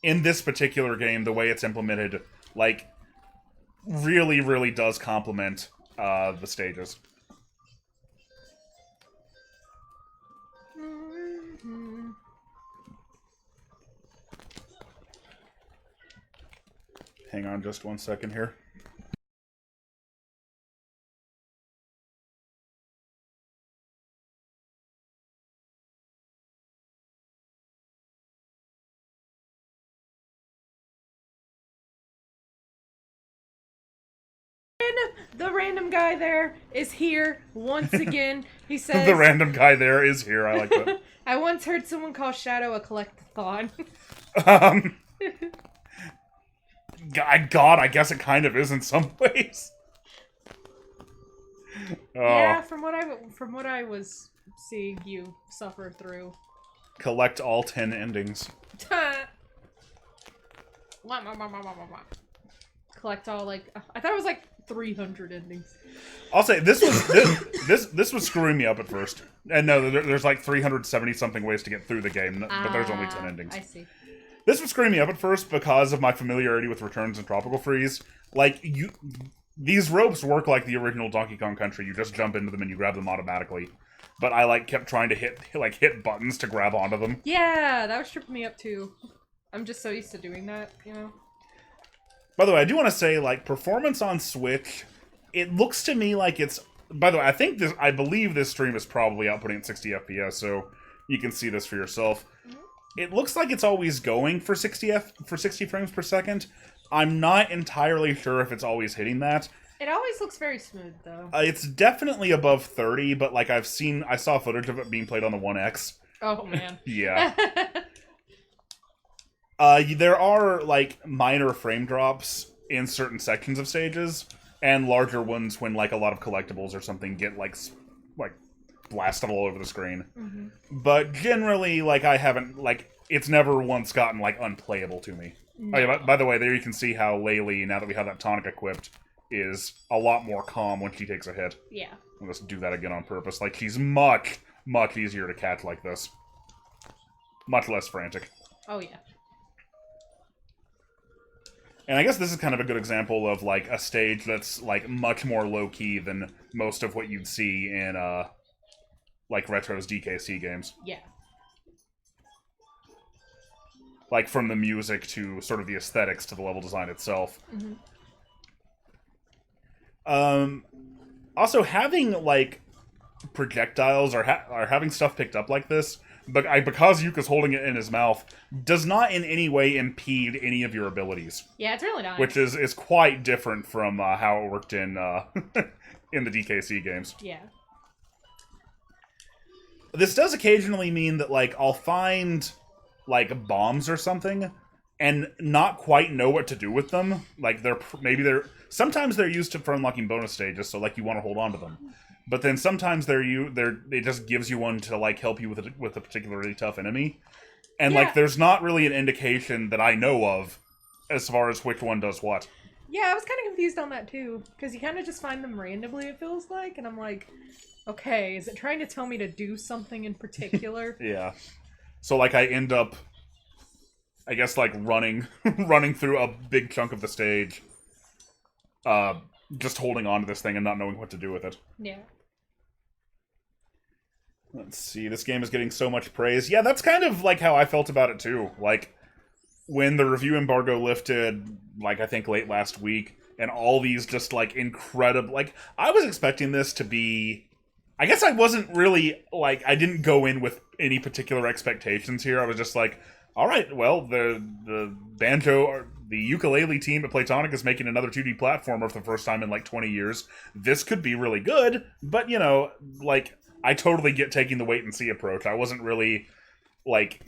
in this particular game, the way it's implemented, like, really, really does complement the stages. Hang on just 1 second here. The random guy there is here once again. He says... The random guy there is here. I like that. I once heard someone call Shadow a collectathon. God, I guess it kind of is in some ways. Yeah, from what I was seeing you suffer through. Collect all 10 endings. Collect all, like, I thought it was like 300 endings. I'll say this was screwing me up at first. And no, there's like 370 something ways to get through the game, but there's only 10 endings. I see. This was screwing me up at first because of my familiarity with Returns and Tropical Freeze. Like, these ropes work like the original Donkey Kong Country. You just jump into them and you grab them automatically. But I, like, kept trying to hit buttons to grab onto them. Yeah, that was tripping me up too. I'm just so used to doing that, you know? By the way, I do want to say, like, performance on Switch, it looks to me like it's... By the way, I believe this stream is probably outputting at 60 FPS, so you can see this for yourself. Mm-hmm. It looks like it's always going for 60 frames per second. I'm not entirely sure if it's always hitting that. It always looks very smooth, though. It's definitely above 30, but, like, I saw footage of it being played on the 1X. Oh, man. Yeah. There are, like, minor frame drops in certain sections of stages, and larger ones when, like, a lot of collectibles or something get, like blasted all over the screen. Mm-hmm. But generally, like, I haven't, like, it's never once gotten, like, unplayable to me. No. Oh, yeah, by the way, there you can see how Laylee, now that we have that tonic equipped, is a lot more calm when she takes a hit. Yeah. I'll just do that again on purpose. Like, she's much, much easier to catch like this. Much less frantic. Oh, yeah. And I guess this is kind of a good example of, like, a stage that's, like, much more low-key than most of what you'd see in, like, Retro's DKC games. Yeah. Like, from the music to sort of the aesthetics to the level design itself. Mm-hmm. Also, having, like, projectiles or having stuff picked up like this, but because Yuka's holding it in his mouth, does not in any way impede any of your abilities. Yeah, it's really nice. Which is quite different from how it worked in in the DKC games. Yeah. This does occasionally mean that, like, I'll find, like, bombs or something and not quite know what to do with them. Like, sometimes they're used for unlocking bonus stages, so, like, you want to hold on to them. But then sometimes it just gives you one to, like, help you with a particularly tough enemy. And, yeah. like, there's not really an indication that I know of as far as which one does what. Yeah, I was kind of confused on that, too. Because you kind of just find them randomly, it feels like. And I'm like, okay, is it trying to tell me to do something in particular? Yeah. So, like, I end up, I guess, like, running through a big chunk of the stage, just holding on to this thing and not knowing what to do with it. Yeah. Let's see, this game is getting so much praise. Yeah, that's kind of, like, how I felt about it, too. Like, when the review embargo lifted, like, I think late last week, and all these just, like, incredible... Like, I was expecting this to be... I guess I wasn't really, like, I didn't go in with any particular expectations here. I was just like, alright, well, the Banjo... Or the Yooka-Laylee team at Playtonic is making another 2D platformer for the first time in, like, 20 years. This could be really good, but, you know, like... I totally get taking the wait-and-see approach. I wasn't really, like,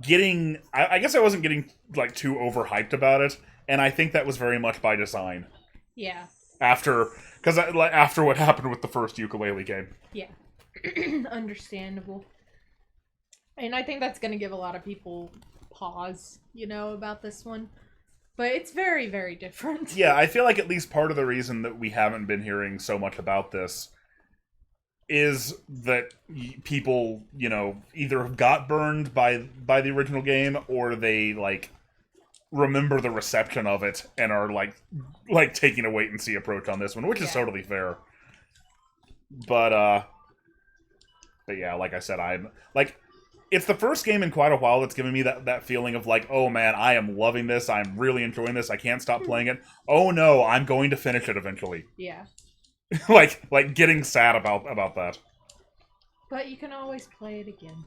getting... I guess I wasn't getting, like, too overhyped about it, and I think that was very much by design. Yeah. After what happened with the first Yooka-Laylee game. Yeah. Understandable. And I think that's going to give a lot of people pause, about this one. But it's very, very different. Yeah, I feel like at least part of the reason that we haven't been hearing so much about this is that people, either got burned by the original game, or they, like, remember the reception of it and are, like taking a wait-and-see approach on this one, which is totally fair. But yeah, like I said, I'm, like... It's the first game in quite a while that's given me that feeling of like, oh man, I am loving this, I'm really enjoying this, I can't stop playing it. Oh no, I'm going to finish it eventually. Yeah. like getting sad about that. But you can always play it again.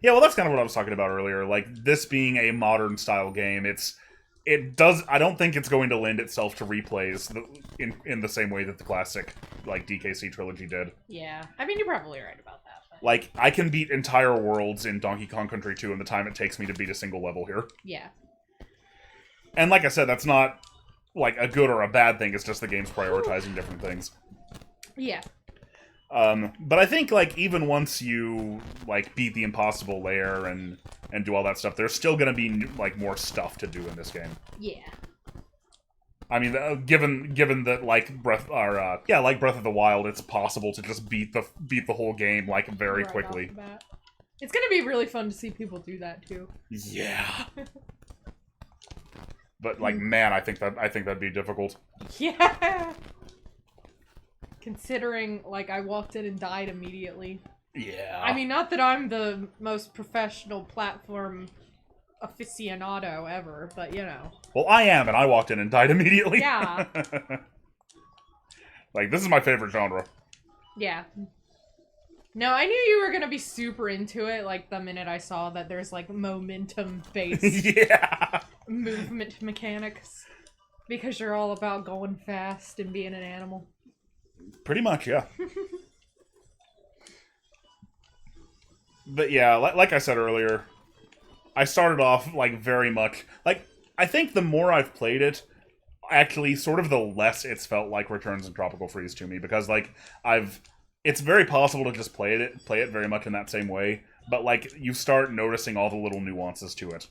Yeah, well that's kind of what I was talking about earlier. Like, this being a modern style game, I don't think it's going to lend itself to replays in the same way that the classic, like, DKC trilogy did. Yeah. I mean, you're probably right about that. Like, I can beat entire worlds in Donkey Kong Country 2 in the time it takes me to beat a single level here. Yeah. And like I said, that's not, like, a good or a bad thing, it's just the game's prioritizing different things. Yeah. But I think, like, even once you, like, beat the impossible Lair and do all that stuff, there's still gonna be, like, more stuff to do in this game. Yeah. I mean, given that, like, Breath of the Wild, it's possible to just beat the whole game, like, very quickly. It's gonna be really fun to see people do that too. Yeah. But, like, man, I think that'd be difficult. Yeah. Considering, like, I walked in and died immediately. Yeah. I mean, not that I'm the most professional platform aficionado ever, but Well, I am, and I walked in and died immediately. Yeah. Like, this is my favorite genre. Yeah. No, I knew you were gonna be super into it, like, the minute I saw that there's, like, momentum-based movement mechanics. Because you're all about going fast and being an animal. Pretty much, yeah. But yeah, like I said earlier, I started off, like, very much... Like, I think the more I've played it, actually, sort of the less it's felt like Returns and Tropical Freeze to me. Because, like, it's very possible to just play it very much in that same way. But, like, you start noticing all the little nuances to it.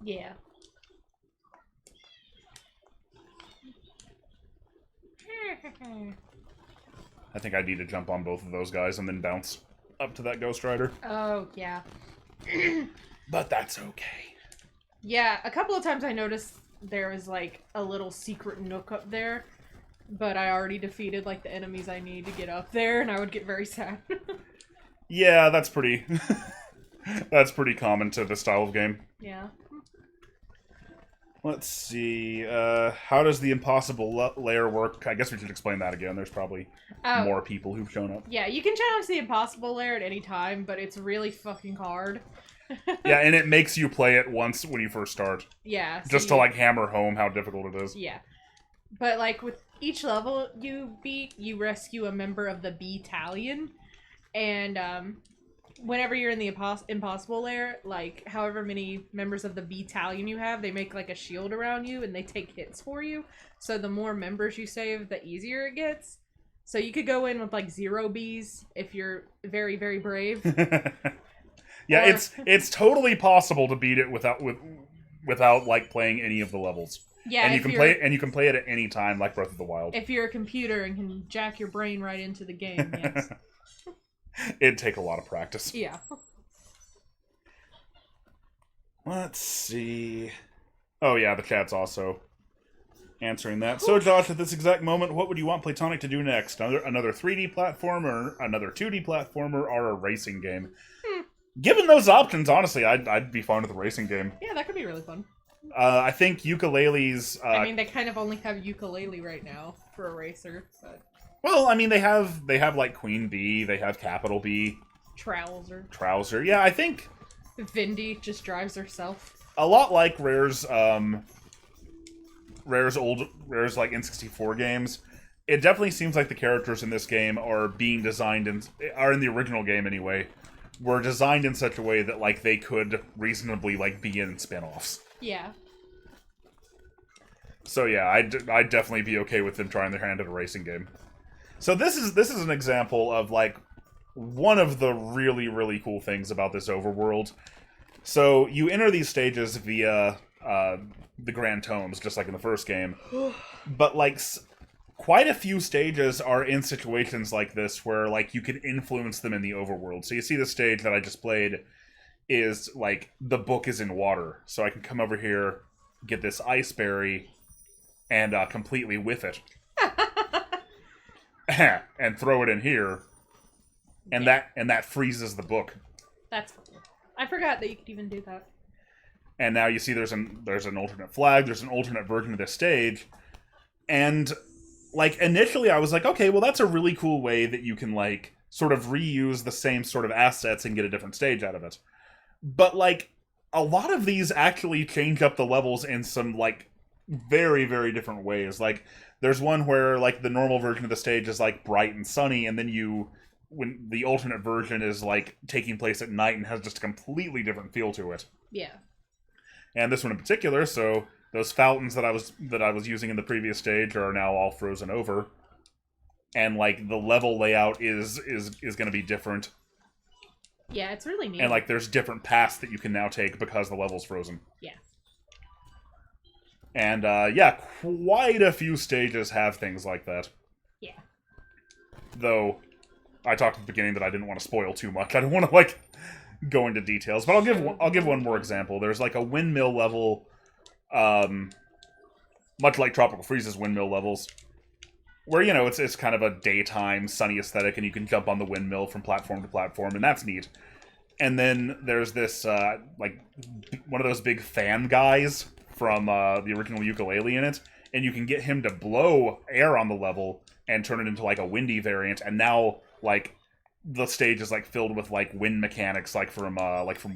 Yeah. I think I need to jump on both of those guys and then bounce up to that Ghost Rider. Oh, yeah. But that's okay. Yeah, a couple of times I noticed there was, like, a little secret nook up there, but I already defeated, like, the enemies I need to get up there, and I would get very sad. Yeah, that's pretty... that's pretty common to this style of game. Yeah. Let's see, how does the impossible Lair work? I guess we should explain that again. There's probably more people who've shown up. Yeah, you can challenge the impossible Lair at any time, but it's really fucking hard. Yeah, and it makes you play it once when you first start. Yeah. So just to, like, hammer home how difficult it is. Yeah. But, like, with each level you beat, you rescue a member of the B-tallion, and, whenever you're in the impossible Lair, like, however many members of the B-tallion you have, they make, like, a shield around you, and they take hits for you. So the more members you save, the easier it gets. So you could go in with, like, 0 Bs if you're very, very brave. Yeah, or... it's totally possible to beat it without like playing any of the levels. Yeah, and you can play it at any time, like Breath of the Wild. If you're a computer and can jack your brain right into the game, yes. It'd take a lot of practice. Yeah. Let's see. Oh yeah, the chat's also answering that. So Josh, at this exact moment, what would you want Playtonic to do next? Another 3D platformer, another 2D platformer, or a racing game? Given those options, honestly, I'd be fine with a racing game. Yeah, that could be really fun. I think Yooka-Laylee's... I mean, they kind of only have Yooka-Laylee right now for a racer, but... Well, I mean, they have like Queen Bee, they have Capital B. Trouser. Yeah, I think... Vindy just drives herself. A lot like Rare's like N64 games. It definitely seems like the characters in this game are being designed are in the original game anyway, were designed in such a way that, like, they could reasonably, like, be in spin-offs. Yeah. So yeah, I'd definitely be okay with them trying their hand at a racing game. So this is an example of, like, one of the really, really cool things about this overworld So you enter these stages via the Grand Tomes, just like in the first game. But like quite a few stages are in situations like this where like you can influence them in the overworld. So you see the stage that I just played is like the book is in water, so I can come over here, get this ice berry, and completely whiff it, and throw it in here, and that freezes the book. That's cool. I forgot that you could even do that. And now you see there's an alternate flag, there's an alternate version of this stage, and like initially I was like, okay, well that's a really cool way that you can like sort of reuse the same sort of assets and get a different stage out of it. But like a lot of these actually change up the levels in some like very, very different ways. Like there's one where like the normal version of the stage is like bright and sunny, and then when the alternate version is like taking place at night and has just a completely different feel to it. Yeah. And this one in particular, so those fountains that I was using in the previous stage are now all frozen over. And like the level layout is going to be different. Yeah, it's really neat. And like there's different paths that you can now take because the level's frozen. Yeah. And yeah, quite a few stages have things like that. Yeah. Though I talked at the beginning that I didn't want to spoil too much. I don't want to like go into details, but I'll give one more example. There's like a windmill level, much like Tropical Freeze's windmill levels, where you know it's kind of a daytime sunny aesthetic, and you can jump on the windmill from platform to platform, and that's neat. And then there's this like one of those big fan guys from the original Yooka-Laylee in it, and you can get him to blow air on the level and turn it into like a windy variant, and now like the stage is like filled with like wind mechanics like from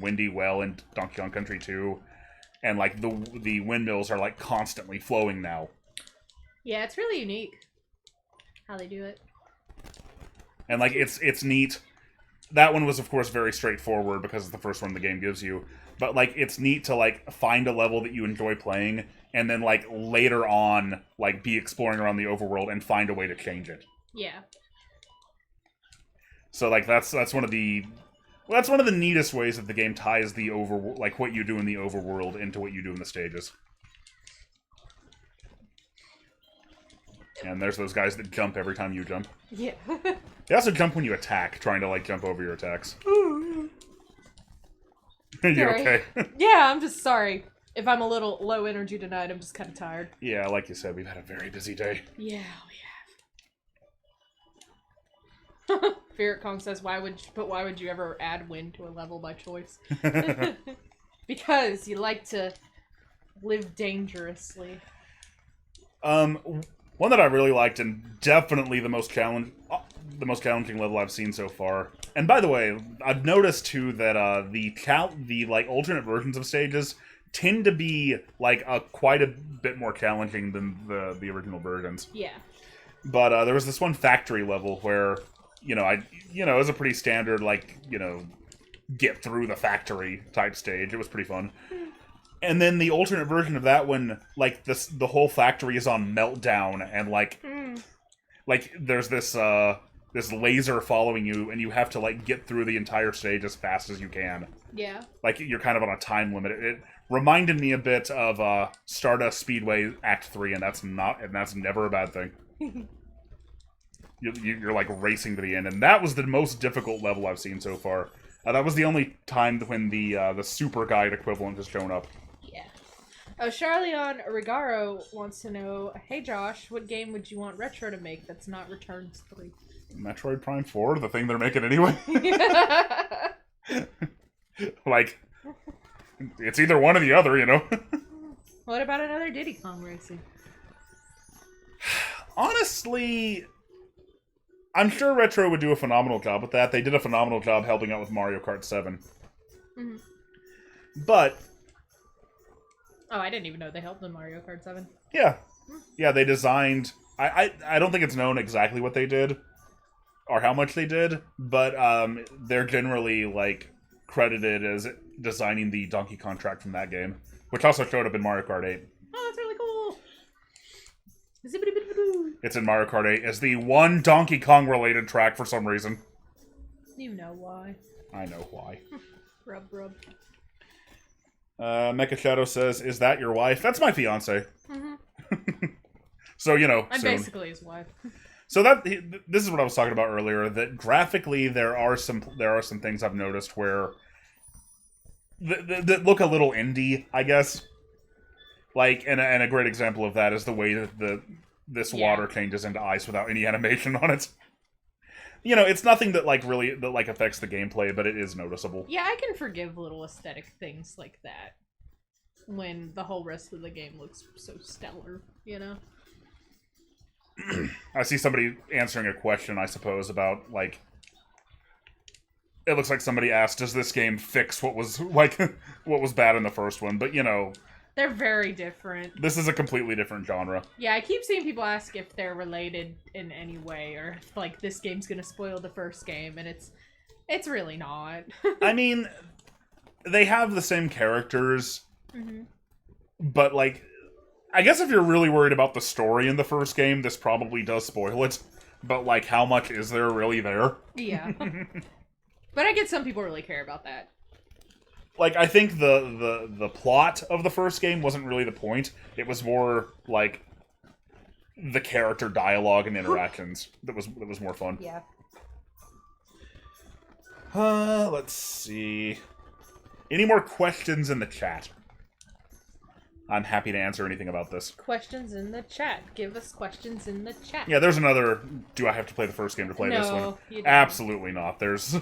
Windy Well and Donkey Kong Country 2, and like the windmills are like constantly flowing now. Yeah, it's really unique how they do it. And like it's neat. That one was of course very straightforward because it's the first one the game gives you. But like it's neat to like find a level that you enjoy playing and then like later on like be exploring around the overworld and find a way to change it. Yeah. So like that's one of the neatest ways that the game ties the like what you do in the overworld into what you do in the stages. And there's those guys that jump every time you jump. Yeah. They also jump when you attack, trying to like jump over your attacks. You okay? Yeah, I'm just sorry. If I'm a little low energy tonight, I'm just kind of tired. Yeah, like you said, we've had a very busy day. Yeah, we have. Ferret Kong says, why would you ever add wind to a level by choice? Because you like to live dangerously. One that I really liked and definitely the most challenging level I've seen so far. And by the way, I've noticed too that the like alternate versions of stages tend to be like quite a bit more challenging than the original versions. Yeah. But there was this one factory level where it was a pretty standard like get through the factory type stage. It was pretty fun. And then the alternate version of that one, like the whole factory is on meltdown, and like there's this laser following you, and you have to like get through the entire stage as fast as you can. Yeah. Like you're kind of on a time limit. It reminded me a bit of Stardust Speedway Act 3, and that's never a bad thing. You're like racing to the end, and that was the most difficult level I've seen so far. That was the only time when the super guide equivalent has shown up. Yeah. Oh, Charleon Rigaro wants to know, hey Josh, what game would you want Retro to make that's not Returns 3? Metroid Prime 4, the thing they're making anyway. Like, it's either one or the other, What about another Diddy Kong Racing? Honestly, I'm sure Retro would do a phenomenal job with that. They did a phenomenal job helping out with Mario Kart 7. Mm-hmm. But... Oh, I didn't even know they helped in Mario Kart 7. Yeah. Yeah, they designed... I don't think it's known exactly what they did, or how much they did, but they're generally, like, credited as designing the Donkey Kong track from that game, which also showed up in Mario Kart 8. Oh, that's really cool! It's in Mario Kart 8 as the one Donkey Kong-related track for some reason. You know why. I know why. Rub. Mecha Shadow says, "Is that your wife?" That's my fiance. Mm-hmm. So I'm soon. basically his wife. So this is what I was talking about earlier. That graphically, there are some things I've noticed where that look a little indie, I guess. Like, and a great example of that is the way that this water changes into ice without any animation on it. It's nothing that really affects the gameplay, but it is noticeable. Yeah, I can forgive little aesthetic things like that when the whole rest of the game looks so stellar, I see somebody answering a question, I suppose, about, it looks like somebody asked, does this game fix what was, what was bad in the first one? But, they're very different. This is a completely different genre. Yeah, I keep seeing people ask if they're related in any way, or if, this game's gonna spoil the first game, and it's really not. I mean, they have the same characters, but, I guess if you're really worried about the story in the first game, this probably does spoil it. But, how much is there really there? Yeah. But I get some people really care about that. I think the plot of the first game wasn't really the point. It was more, the character dialogue and interactions that was more fun. Yeah. Let's see. Any more questions in the chat? I'm happy to answer anything about this. Questions in the chat. Give us questions in the chat. Yeah, there's another, do I have to play the first game to play this one? No, you don't. Absolutely not. There's...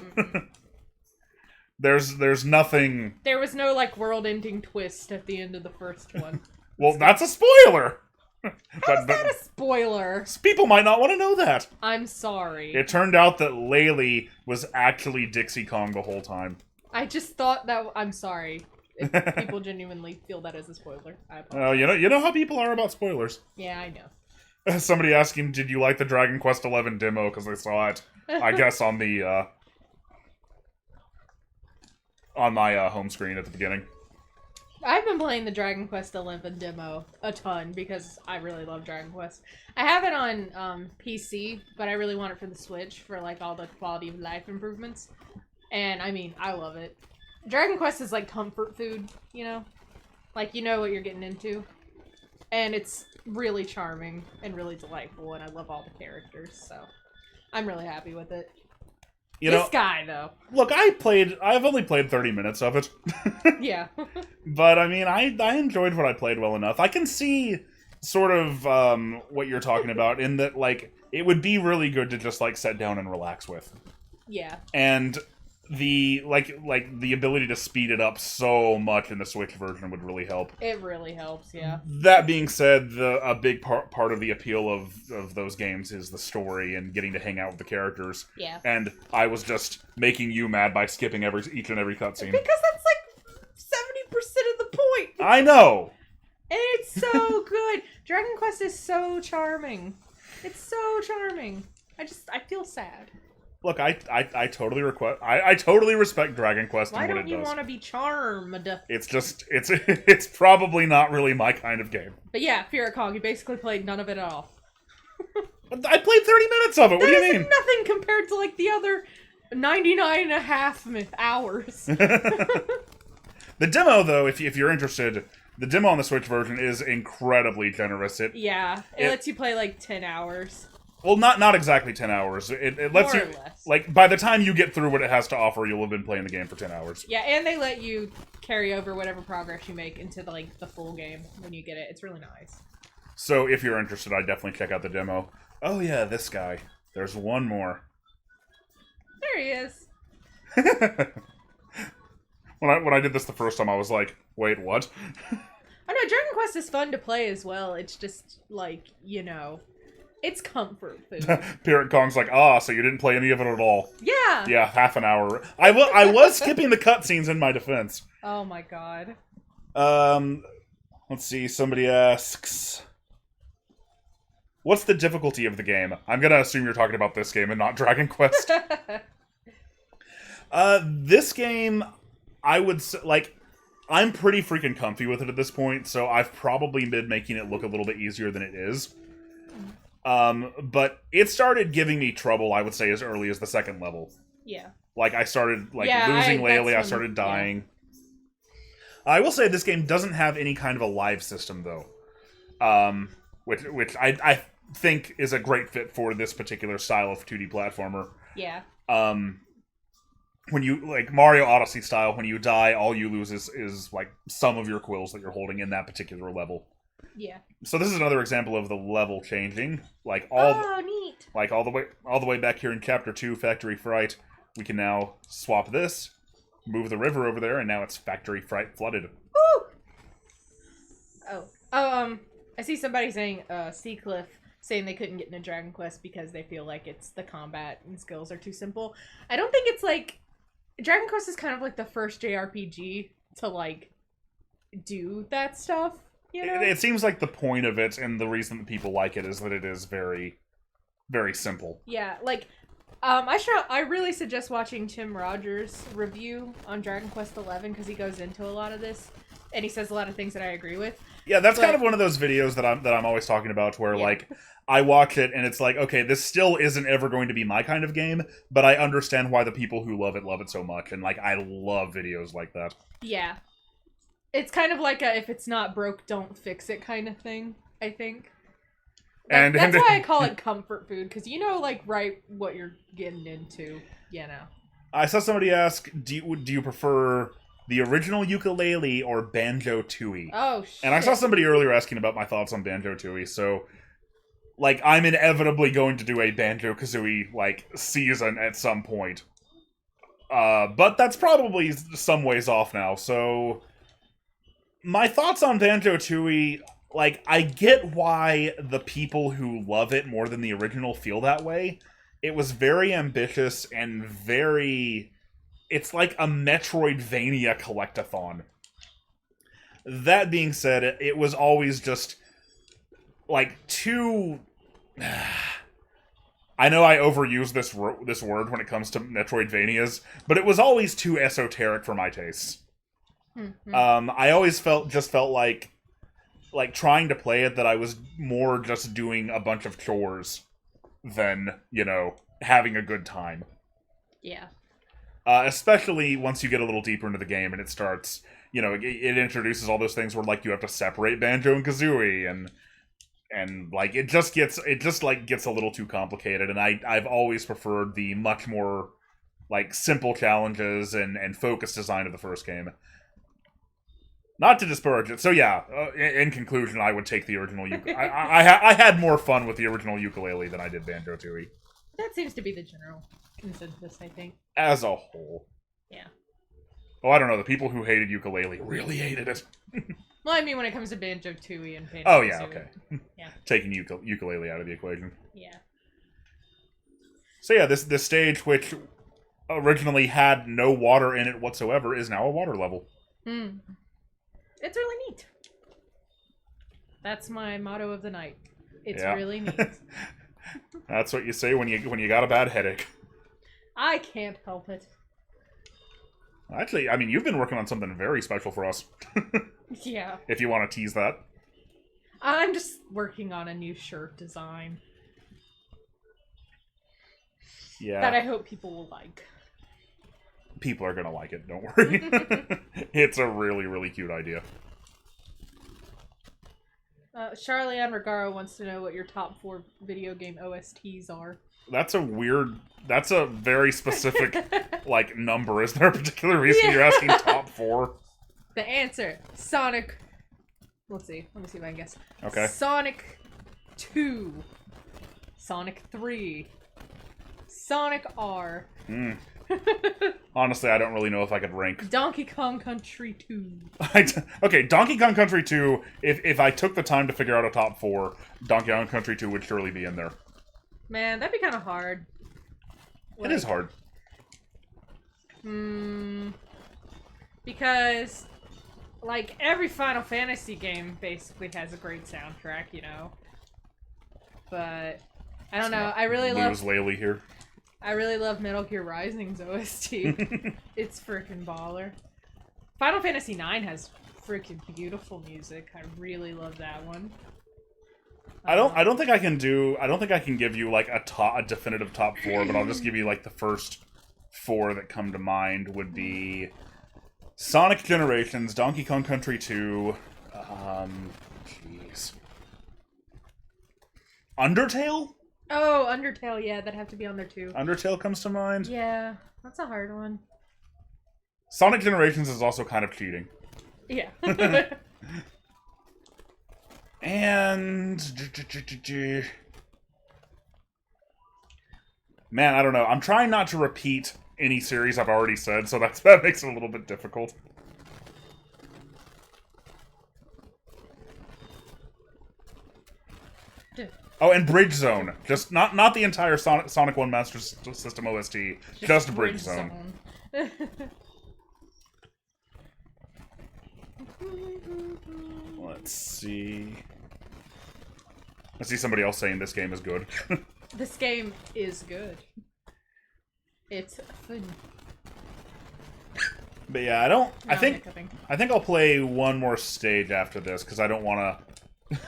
There's nothing... There was no, world-ending twist at the end of the first one. Well, that's a spoiler! How's that a spoiler? People might not want to know that. I'm sorry. It turned out that Laylee was actually Dixie Kong the whole time. I just thought that... I'm sorry. If people genuinely feel that as a spoiler. I apologize. Oh, you know how people are about spoilers. Yeah, I know. Somebody asking, did you like the Dragon Quest XI demo? Because they saw it, I guess, on the... on my home screen at the beginning. I've been playing the Dragon Quest XI demo a ton because I really love Dragon Quest. I have it on PC, but I really want it for the Switch for all the quality of life improvements. And I mean, I love it. Dragon Quest is comfort food, you know what you're getting into. And it's really charming and really delightful, and I love all the characters, so I'm really happy with it. This guy, though. Look, I've only played 30 minutes of it. Yeah. But, I mean, I enjoyed what I played well enough. I can see sort of what you're talking about in that, it would be really good to just, sit down and relax with. Yeah. And the, the ability to speed it up so much in the Switch version would really help. It really helps, yeah. That being said, a big part of the appeal of those games is the story and getting to hang out with the characters. Yeah. And I was just making you mad by skipping each and every cutscene. Because that's 70% of the point! I know! And it's so good! Dragon Quest is so charming. It's so charming. I feel sad. Look, I totally I totally respect Dragon Quest and what it does. Why don't you want to be charmed? It's just, it's probably not really my kind of game. But yeah, Fear of Kong, you basically played none of it at all. I played 30 minutes of it, what do you mean? Nothing compared to the other 99 and a half hours. The demo, though, if you're interested, the demo on the Switch version is incredibly generous. It lets you play 10 hours. Well, not exactly 10 hours. It lets More you... or less. By the time you get through what it has to offer, you'll have been playing the game for 10 hours. Yeah, and they let you carry over whatever progress you make into, the full game when you get it. It's really nice. So, if you're interested, I'd definitely check out the demo. Oh, yeah, this guy. There's one more. There he is. When I did this the first time, I was like, wait, what? Oh, no, Dragon Quest is fun to play as well. It's just, it's comfort food. Pirate Kong's like, so you didn't play any of it at all. Yeah. Yeah, half an hour. I was skipping the cutscenes in my defense. Oh my god. Let's see, somebody asks... What's the difficulty of the game? I'm gonna assume you're talking about this game and not Dragon Quest. This game, I would say, I'm pretty freaking comfy with it at this point, so I've probably been making it look a little bit easier than it is. But it started giving me trouble, I would say, as early as the second level. Yeah. I started, losing Laylee, I started dying. I will say this game doesn't have any kind of a live system, though. Which I think is a great fit for this particular style of 2D platformer. Yeah. When you, like, Mario Odyssey style, when you die, all you lose is like, some of your quills that you're holding in that particular level. Yeah. So this is another example of the level changing. Like, neat! Like, all the way back here in Chapter 2, Factory Fright, we can now swap this, move the river over there, and now it's Factory Fright flooded. Woo! I see somebody saying, Seacliff, saying they couldn't get into Dragon Quest because they feel like the combat and skills are too simple. I don't think it's like... Dragon Quest is kind of like the first JRPG to, like, do that stuff, you know? It seems like the point of it, and the reason that people like it, is that it is very, very simple. Yeah, like, I really suggest watching Tim Rogers' review on Dragon Quest XI, because he goes into a lot of this, and he says a lot of things that I agree with. Yeah, that's kind of one of those videos that I'm always talking about, where, like, I watch it, and it's like, okay, this still isn't ever going to be my kind of game, but I understand why the people who love it so much, and, like, I love videos like that. Yeah. It's kind of like a, if it's not broke, don't fix it kind of thing, I think. Like, that's why I call it comfort food, because you know, like, right what you're getting into, you know. I saw somebody ask, do you prefer the original Yooka-Laylee or Banjo-Tooie? Oh, shit. And I saw somebody earlier asking about my thoughts on Banjo-Tooie, so... Like, I'm inevitably going to do a Banjo-Kazooie, like, season at some point. But that's probably some ways off now, so... My thoughts on Banjo-Tooie, like, I get why the people who love it more than the original feel that way. It was very ambitious and very... It's like a Metroidvania collectathon. That being said, it was always just... like, too... I know I overuse this word when it comes to Metroidvanias, but it was always too esoteric for my tastes. Mm-hmm. I always felt like trying to play it, that I was more just doing a bunch of chores than, you know, having a good time. Yeah. Especially once you get a little deeper into the game and it starts, you know, it introduces all those things where, like, you have to separate Banjo and Kazooie, and like, it just gets a little too complicated, and I've always preferred the much more, like, simple challenges and focused design of the first game. Not to disparage it. So yeah, in conclusion, I would take the original I had more fun with the original Yooka-Laylee than I did Banjo-Tooie. That seems to be the general consensus, I think. As a whole. Yeah. Oh, I don't know. The people who hated Yooka-Laylee really hated it. Well, I mean, when it comes to Banjo-Tooie and Banjo-Kazooie. Oh, yeah, okay. Yeah. Taking Yooka-Laylee out of the equation. Yeah. So yeah, this stage, which originally had no water in it whatsoever, is now a water level. It's really neat. That's my motto of the night. It's really neat. That's what you say when you got a bad headache. I can't help it. Actually, I mean, you've been working on something very special for us. Yeah. If you want to tease that. I'm just working on a new shirt design. Yeah. That I hope people will like. People are gonna like it, don't worry. It's a really, really cute idea. Charlie-Ann Regaro wants to know what your top 4 video game OSTs are. That's a very specific, like, number. Is there a particular reason you're asking top 4? The answer, Sonic... Let's see. Let me see if I can guess. Okay. Sonic 2. Sonic 3. Sonic R. Honestly, I don't really know if I could rank. Donkey Kong Country 2. Okay, Donkey Kong Country 2, if I took the time to figure out a top 4, Donkey Kong Country 2 would surely be in there. Man, that'd be kind of hard. It is hard. Because, like, every Final Fantasy game basically has a great soundtrack, you know? But, I don't know, I really love... Laylee here. I really love Metal Gear Rising's OST. It's frickin' baller. Final Fantasy IX has frickin' beautiful music. I really love that one. I don't think I can give you, like, a definitive top 4, but I'll just give you, like, the first 4 that come to mind would be Sonic Generations, Donkey Kong Country 2, jeez. Undertale? Oh, Undertale, yeah, that'd have to be on there too. Undertale comes to mind. Yeah, that's a hard one. Sonic Generations is also kind of cheating. Yeah. And... Man, I don't know. I'm trying not to repeat any series I've already said, so that makes it a little bit difficult. Oh, and Bridge Zone. Just not the entire Sonic 1 Master System OST, just Bridge Zone. Let's see. I see somebody else saying this game is good. This game is good. It's fun. But yeah, I don't. No, I think I'll play one more stage after this because I don't want to.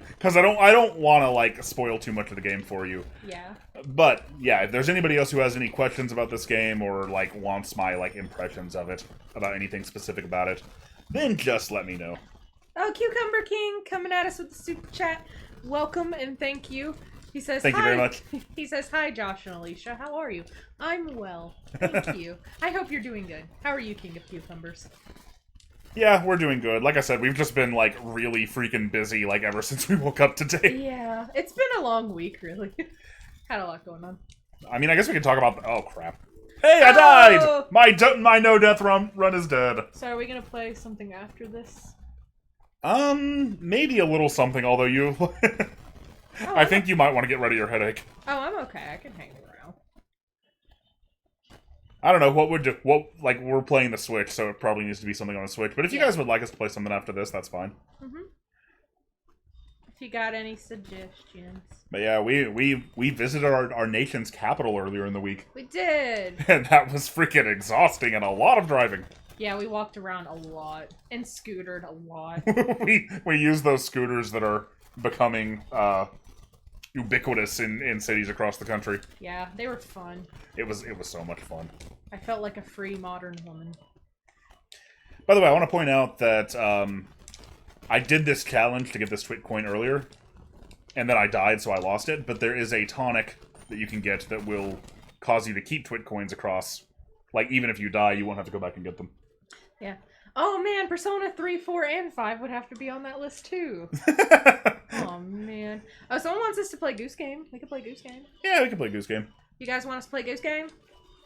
Because I don't want to like spoil too much of the game for you. Yeah. But yeah, if there's anybody else who has any questions about this game or like wants my like impressions of it, about anything specific about it, then just let me know. Oh, Cucumber King coming at us with the super chat. Welcome and thank you. He says, Thank you very much. He says, hi, Josh and Alicia. How are you? I'm well. Thank you. I hope you're doing good. How are you, King of Cucumbers? Yeah, we're doing good. Like I said, we've just been, like, really freaking busy, like, ever since we woke up today. Yeah, it's been a long week, really. Had a lot going on. I mean, I guess we could talk about... Oh, crap. Hey, I died! My no-death run is dead. So are we gonna play something after this? Maybe a little something, although you... I think you might want to get rid of your headache. Oh, I'm okay. I can hang around. I don't know, like, we're playing the Switch, so it probably needs to be something on the Switch. But if you guys would like us to play something after this, that's fine. Mm-hmm. If you got any suggestions. But yeah, we visited our nation's capital earlier in the week. We did! And that was freaking exhausting and a lot of driving. Yeah, we walked around a lot. And scootered a lot. we used those scooters that are becoming, ubiquitous in cities across the country. Yeah, they were fun. It was so much fun. I felt like a free modern woman. By the way, I want to point out that I did this challenge to get this Twit coin earlier, and then I died, so I lost it. But there is a tonic that you can get that will cause you to keep Twit coins across. Like, even if you die, you won't have to go back and get them. Yeah. Oh man, Persona 3, 4, and 5 would have to be on that list too. Oh man. Oh, someone wants us to play Goose Game. We could play Goose Game. Yeah, we can play Goose Game. You guys want us to play Goose Game?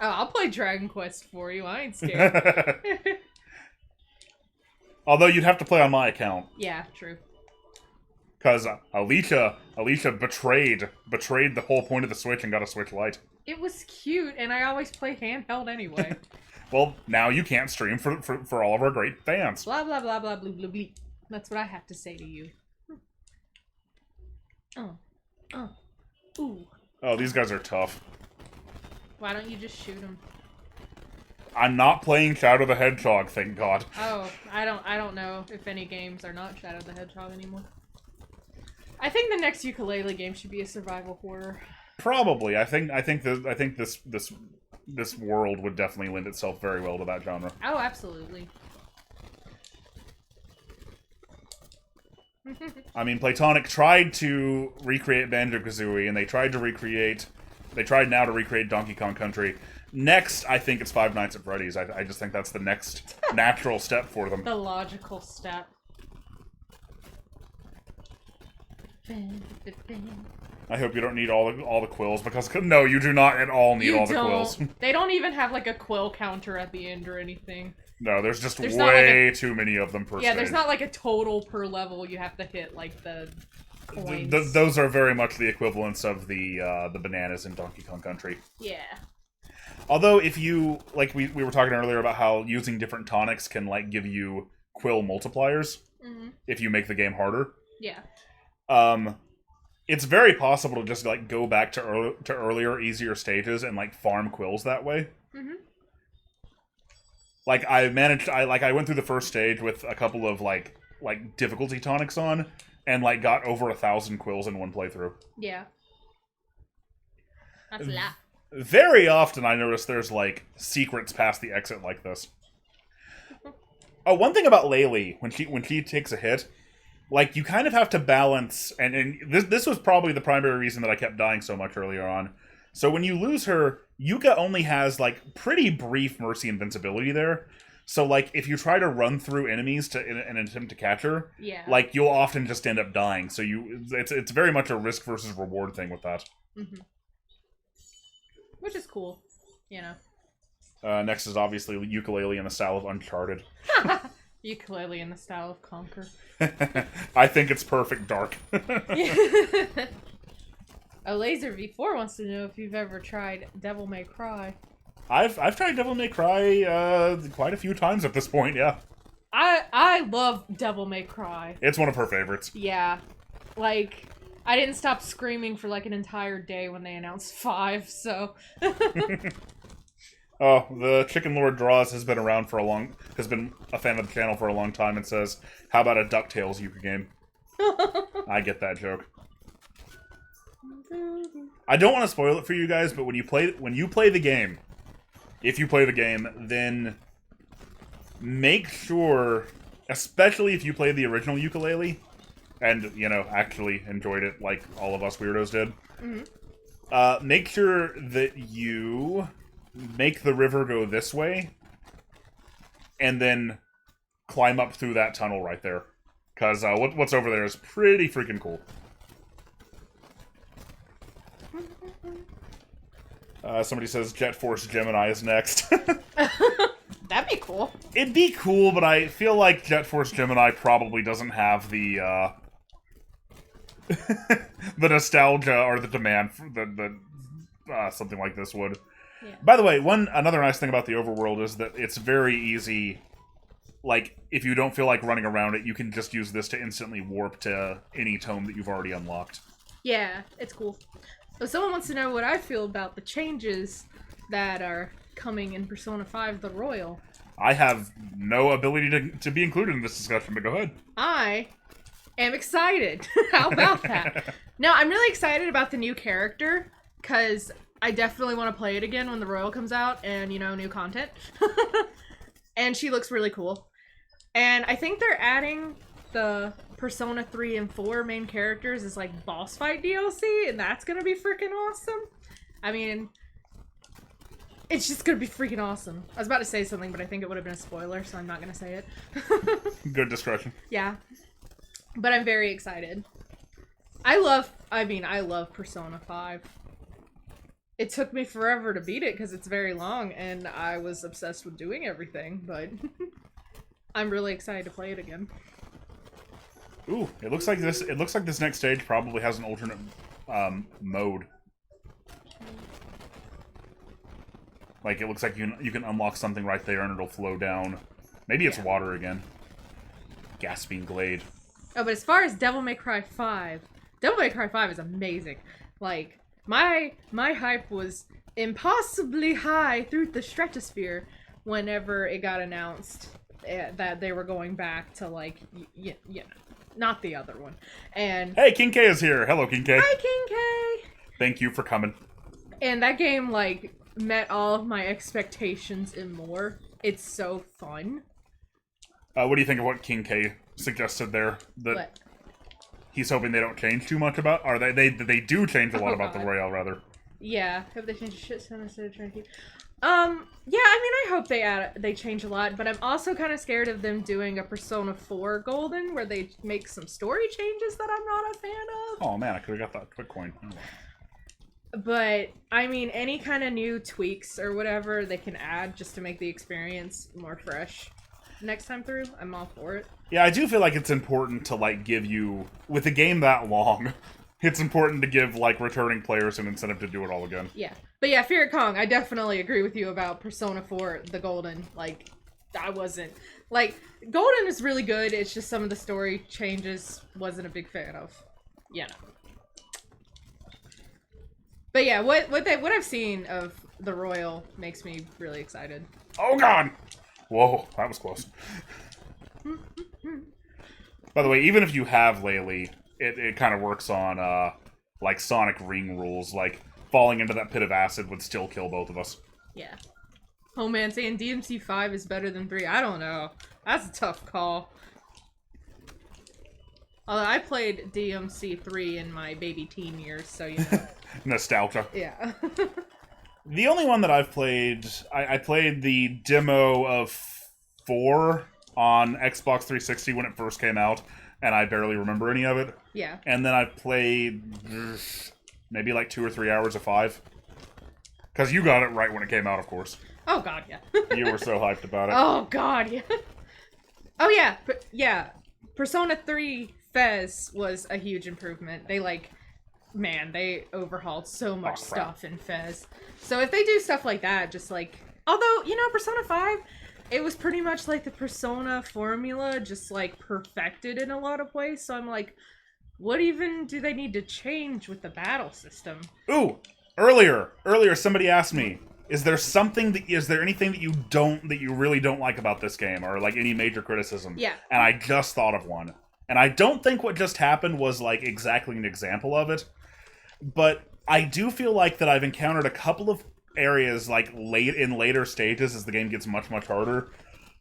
Oh, I'll play Dragon Quest for you. I ain't scared. Although you'd have to play on my account. Yeah, true. Because Alicia betrayed the whole point of the Switch and got a Switch Lite. It was cute, and I always play handheld anyway. Well, now you can't stream for all of our great fans. Blah, blah, blah, blah, blah, blah, blah. That's what I have to say to you. Ooh. Oh, these guys are tough. Why don't you just shoot them? I'm not playing Shadow the Hedgehog, thank God. Oh, I don't know if any games are not Shadow the Hedgehog anymore. I think the next Yooka-Laylee game should be a survival horror. Probably. I think this world would definitely lend itself very well to that genre. Oh, absolutely. I mean, Playtonic tried to recreate Banjo-Kazooie, and they tried now to recreate Donkey Kong Country. Next, I think it's Five Nights at Freddy's. I just think that's the next natural step for them. The logical step. I hope you don't need all the quills, because no, you do not at all need all the quills. They don't even have like a quill counter at the end or anything. No, there's way too many of them per stage. Yeah, there's not like a total per level you have to hit like the coins. Those are very much the equivalents of the bananas in Donkey Kong Country. Yeah. Although if you, like we were talking earlier about how using different tonics can like give you quill multipliers if you make the game harder. Yeah. It's very possible to just like go back to earlier, easier stages and like farm quills that way. Like I went through the first stage with a couple of like difficulty tonics on, and like got over 1,000 quills in one playthrough. Yeah. That's a lot. Very often I notice there's like secrets past the exit like this. Oh, one thing about Laylee, when she takes a hit, like, you kind of have to balance, and this was probably the primary reason that I kept dying so much earlier on. So when you lose her, Yuka only has, like, pretty brief Mercy invincibility there. So, like, if you try to run through enemies in an attempt to catch her, Yeah. like, you'll often just end up dying. So it's very much a risk versus reward thing with that. Mm-hmm. Which is cool, you know. Next is obviously Yooka-Laylee in the style of Uncharted. Yooka-Laylee in the style of Conquer. I think it's perfect dark. A Laser V4 wants to know if you've ever tried Devil May Cry. I've tried Devil May Cry quite a few times at this point, yeah. I love Devil May Cry. It's one of her favorites. Yeah. Like, I didn't stop screaming for like an entire day when they announced 5, so... Oh, the Chicken Lord Draws has been around for has been a fan of the channel for a long time and says, how about a DuckTales Yuka game? I get that joke. I don't want to spoil it for you guys, but when you play the game, if you play the game, then make sure, especially if you play the original Yooka-Laylee, and, you know, actually enjoyed it like all of us weirdos did, make sure that you make the river go this way, and then climb up through that tunnel right there. Because what's over there is pretty freaking cool. Somebody says Jet Force Gemini is next. That'd be cool. It'd be cool, but I feel like Jet Force Gemini probably doesn't have the the nostalgia or the demand for that something like this would. Yeah. By the way, another nice thing about the overworld is that it's very easy. Like, if you don't feel like running around it, you can just use this to instantly warp to any tome that you've already unlocked. Yeah, it's cool. So someone wants to know what I feel about the changes that are coming in Persona 5 The Royal. I have no ability to be included in this discussion, but go ahead. I am excited. How about that? No, I'm really excited about the new character, because I definitely want to play it again when The Royal comes out and, you know, new content. And she looks really cool. And I think they're adding the Persona 3 and 4 main characters as, like, boss fight DLC, and that's gonna be freaking awesome. I mean, it's just gonna be freaking awesome. I was about to say something, but I think it would have been a spoiler, so I'm not gonna say it. Good discretion. Yeah. But I'm very excited. I love Persona 5. It took me forever to beat it because it's very long, and I was obsessed with doing everything, but I'm really excited to play it again. Ooh, it looks like this next stage probably has an alternate mode. Like, it looks like you can unlock something right there and it'll flow down. Maybe it's water again. Gasping Glade. Oh, but as far as Devil May Cry 5, Devil May Cry 5 is amazing. Like, my hype was impossibly high through the stratosphere whenever it got announced that they were going back to, like, you know, not the other one. And hey, King K is here. Hello, King K. Hi, King K. Thank you for coming. And that game, like, met all of my expectations and more. It's so fun. What do you think of what King K suggested there? That What? he's hoping they don't change too much about, or they do change a lot about the Royale, rather. Yeah, hope they change the shit ton instead of trying to keep. Yeah, I mean, I hope they change a lot, but I'm also kind of scared of them doing a Persona 4 Golden where they make some story changes that I'm not a fan of. Oh man, I could have got that quick coin. Oh, well. But, I mean, any kind of new tweaks or whatever they can add just to make the experience more fresh next time through, I'm all for it. Yeah, I do feel like it's important to, like, give you, with a game that long, it's important to give, like, returning players an incentive to do it all again. Yeah. But yeah, Fear Kong, I definitely agree with you about Persona 4, the Golden. Like, I wasn't... Like, Golden is really good, it's just some of the story changes wasn't a big fan of. You know. But yeah, what I've seen of the Royal makes me really excited. Oh god! Whoa, that was close. By the way, even if you have Laylee, it kind of works on, like, Sonic Ring rules. Like, falling into that pit of acid would still kill both of us. Yeah. Oh man, saying DMC 5 is better than 3. I don't know. That's a tough call. Although I played DMC 3 in my baby teen years, so you know. Nostalgia. Yeah. The only one that I've played, I played the demo of 4 on Xbox 360 when it first came out, and I barely remember any of it. Yeah. And then I've played maybe like 2 or 3 hours of 5. Because you got it right when it came out, of course. Oh god, yeah. You were so hyped about it. Oh god, yeah. Oh yeah, yeah. Persona 3 Fez was a huge improvement. They they overhauled so much stuff in Fez. So if they do stuff like that, just like, although, you know, Persona 5, it was pretty much like the Persona formula, just like perfected in a lot of ways. So I'm like, what even do they need to change with the battle system? Ooh, earlier somebody asked me, is there anything that you really don't like about this game, or like any major criticism? Yeah. And I just thought of one. And I don't think what just happened was like exactly an example of it. But I do feel like that I've encountered a couple of areas like later stages as the game gets much, much harder,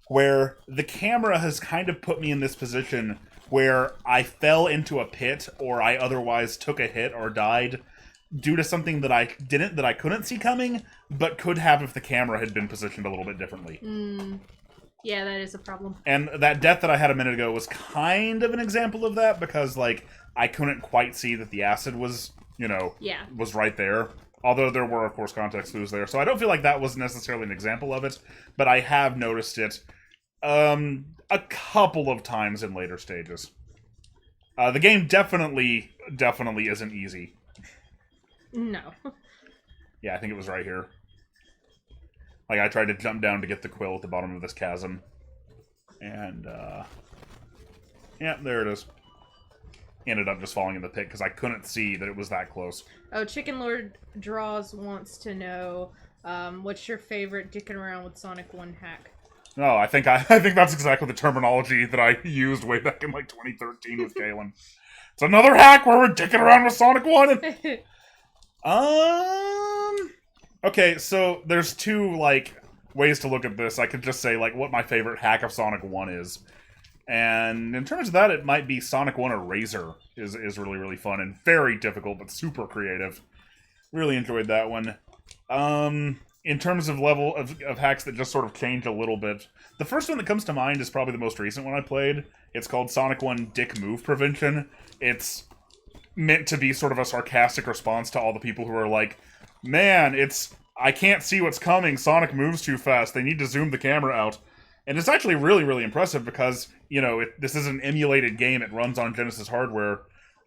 where the camera has kind of put me in this position where I fell into a pit or I otherwise took a hit or died due to something that I couldn't see coming, but could have if the camera had been positioned a little bit differently. Yeah, that is a problem. And that death that I had a minute ago was kind of an example of that, because like I couldn't quite see that the acid was, was right there. Although there were, of course, context clues there. So I don't feel like that was necessarily an example of it, but I have noticed it a couple of times in later stages. The game definitely isn't easy. No. Yeah, I think it was right here. Like, I tried to jump down to get the quill at the bottom of this chasm. And, yeah, there it is. Ended up just falling in the pit because I couldn't see that it was that close. Oh, Chicken Lord Draws wants to know, what's your favorite dicking around with Sonic 1 hack? No, I think that's exactly the terminology that I used way back in, like, 2013 with Galen. It's another hack where we're dicking around with Sonic 1! Okay, so there's two, like, ways to look at this. I could just say, like, what my favorite hack of Sonic 1 is. And in terms of that, it might be Sonic 1 Eraser is really, really fun and very difficult, but super creative. Really enjoyed that one. In terms of level of hacks that just sort of change a little bit, the first one that comes to mind is probably the most recent one I played. It's called Sonic 1 Dick Move Prevention. It's meant to be sort of a sarcastic response to all the people who are like, man, I can't see what's coming, Sonic moves too fast, they need to zoom the camera out. And it's actually really, really impressive because, this is an emulated game, it runs on Genesis hardware,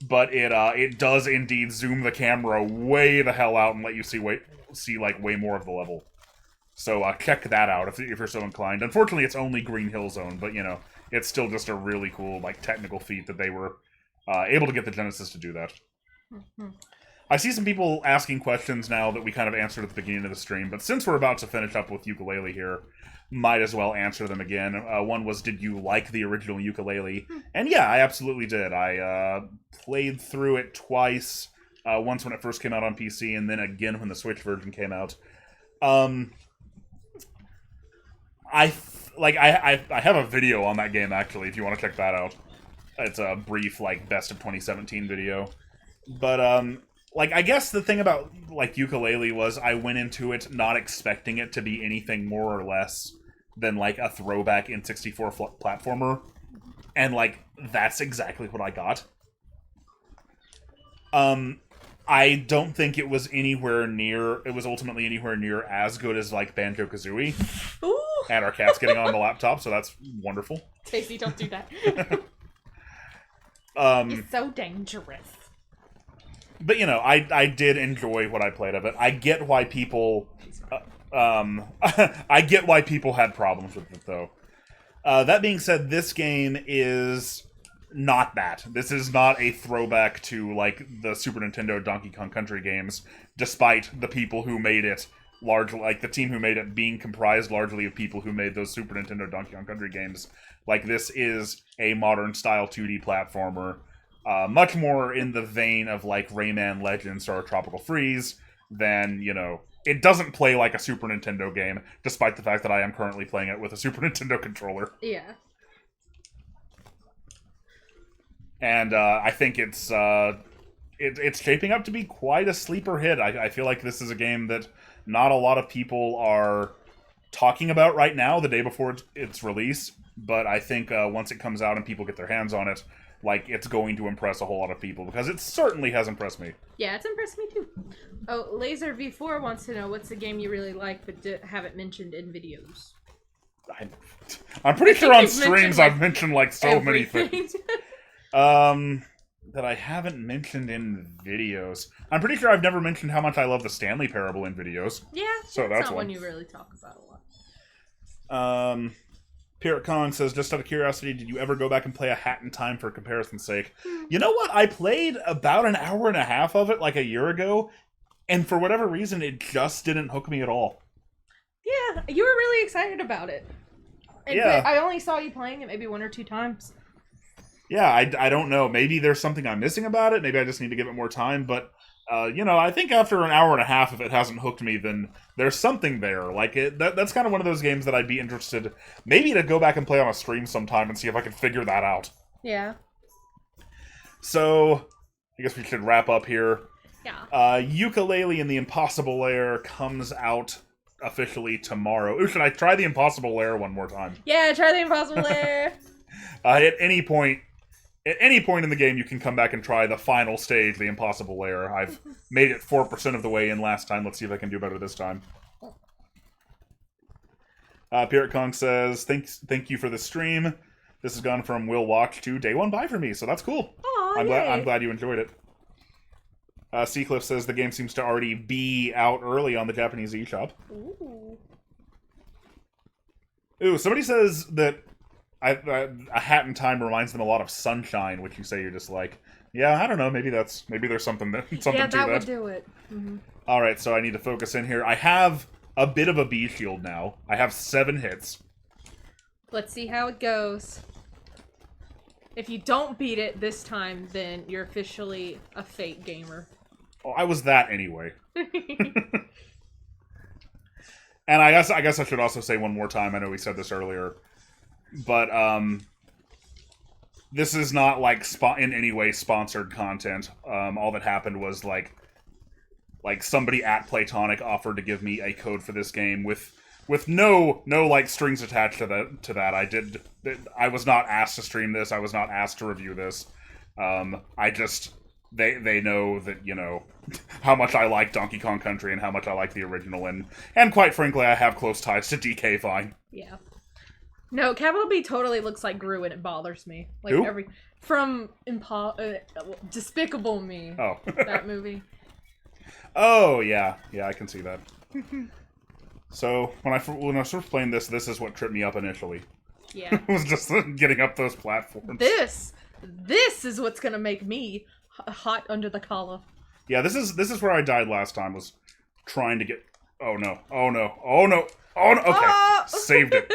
but it does indeed zoom the camera way the hell out and let you see way more of the level. So check that out if you're so inclined. Unfortunately, it's only Green Hill Zone, but, it's still just a really cool, like, technical feat that they were able to get the Genesis to do that. Mm-hmm. I see some people asking questions now that we kind of answered at the beginning of the stream, but since we're about to finish up with Yooka-Laylee here, might as well answer them again. One was, did you like the original Yooka-Laylee? And yeah, I absolutely did. I played through it twice, once when it first came out on PC, and then again when the Switch version came out. I have a video on that game, actually, if you want to check that out. It's a brief, like, best of 2017 video. But, I guess the thing about, like, Yooka-Laylee was I went into it not expecting it to be anything more or less than, like, a throwback N64 platformer. And, like, that's exactly what I got. I don't think it was ultimately anywhere near as good as, like, Banjo-Kazooie. Ooh! And our cat's getting on the laptop, so that's wonderful. Stacey, don't do that. It's so dangerous. But, I did enjoy what I played of it. I get why people... I get why people had problems with it, though. That being said, this game is not that. This is not a throwback to, like, the Super Nintendo Donkey Kong Country games, despite the people who made it, the team who made it being comprised largely of people who made those Super Nintendo Donkey Kong Country games. Like, this is a modern-style 2D platformer, much more in the vein of, like, Rayman Legends or Tropical Freeze than, it doesn't play like a Super Nintendo game, despite the fact that I am currently playing it with a Super Nintendo controller. Yeah. And I think it's shaping up to be quite a sleeper hit. I feel like this is a game that not a lot of people are talking about right now, the day before its release. But I think once it comes out and people get their hands on it, like, it's going to impress a whole lot of people, because it certainly has impressed me. Yeah, it's impressed me too. Oh, Laser V4 wants to know what's a game you really like but haven't mentioned in videos. I'm pretty sure on streams mentioned, like, I've mentioned like so many things. That I haven't mentioned in videos. I'm pretty sure I've never mentioned how much I love the Stanley Parable in videos. Yeah, so that's not one one you really talk about a lot. Pirate Kong says, just out of curiosity, did you ever go back and play A Hat in Time for comparison's sake? You know what? I played about an hour and a half of it like a year ago, and for whatever reason, it just didn't hook me at all. Yeah, you were really excited about it. Yeah. I only saw you playing it maybe 1 or 2 times. Yeah, I don't know. Maybe there's something I'm missing about it. Maybe I just need to give it more time. But, I think after an hour and a half, if it hasn't hooked me, then there's something there. Like, that's kind of one of those games that I'd be interested maybe to go back and play on a stream sometime and see if I can figure that out. Yeah. So, I guess we should wrap up here. Yeah. Yooka-Laylee in the Impossible Lair comes out officially tomorrow. Ooh, should I try the Impossible Lair one more time? Yeah, try the Impossible Lair. At any point in the game, you can come back and try the final stage, the Impossible Lair. I've made it 4% of the way in last time. Let's see if I can do better this time. Pirate Kong says, thank you for the stream. This has gone from Will Watch to Day 1 Buy for me, so that's cool. Aw, I'm glad you enjoyed it. Seacliff says the game seems to already be out early on the Japanese eShop. Ooh, somebody says that A Hat in Time reminds them a lot of Sunshine, which you say you're just like, yeah, I don't know, maybe there's something to that. Yeah, that would do it. Mm-hmm. Alright, so I need to focus in here. I have a bit of a B shield now. I have 7 hits. Let's see how it goes. If you don't beat it this time, then you're officially a fake gamer. Oh, I was that anyway. And I guess I should also say one more time, I know we said this earlier, but this is not like in any way sponsored content. All that happened was like somebody at Playtonic offered to give me a code for this game with no like strings attached to that. I was not asked to stream this. I was not asked to review this. They know that, how much I like Donkey Kong Country and how much I like the original, and quite frankly, I have close ties to DK Fine. Yeah. No, Capital B totally looks like Gru, and it bothers me. Like Who? From Despicable Me. Oh. That movie. Oh, yeah. Yeah, I can see that. So, when I was first playing this is what tripped me up initially. Yeah. It was just getting up those platforms. This is what's gonna make me hot under the collar. Yeah, this is where I died last time, was trying to get... Oh, no. Oh, no. Oh, no. Oh, no. Okay. Oh! Saved it.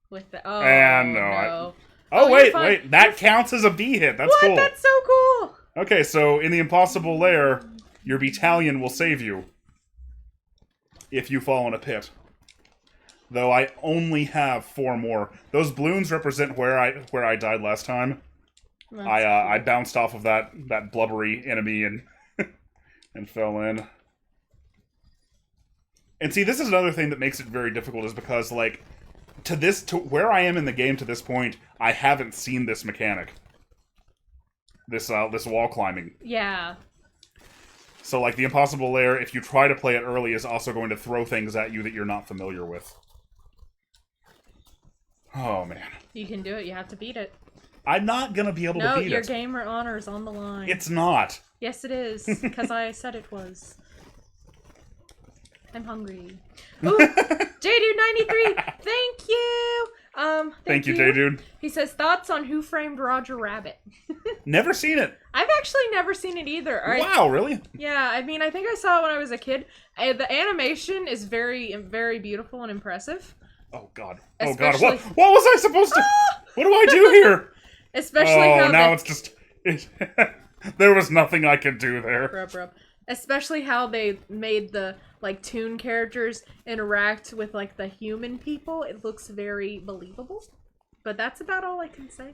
With the... Oh, and no. Wait. That counts as a B hit. That's what? cool. That's so cool. Okay, so in the Impossible Lair, your battalion will save you if you fall in a pit. Though I only have 4 more. Those balloons represent where I died last time. I bounced off of that blubbery enemy and and fell in. And see, this is another thing that makes it very difficult, is because like to where I am in the game to this point, I haven't seen this mechanic. This wall climbing. Yeah. So like the Impossible Lair, if you try to play it early, is also going to throw things at you that you're not familiar with. Oh man. You can do it. You have to beat it. I'm not gonna be able to beat it. No, your gamer honor is on the line. It's not. Yes, it is, because I said it was. I'm hungry. Ooh, JDude93, thank you. Thank you, JDude. He says, thoughts on Who Framed Roger Rabbit? Never seen it. I've actually never seen it either. Wow, really? Yeah, I mean, I think I saw it when I was a kid. The animation is very, very beautiful and impressive. Oh god. Especially... Oh god. What was I supposed to? What do I do here? Especially how now it's just... there was nothing I could do there. Rub. Especially how they made the like Toon characters interact with like the human people. It looks very believable. But that's about all I can say.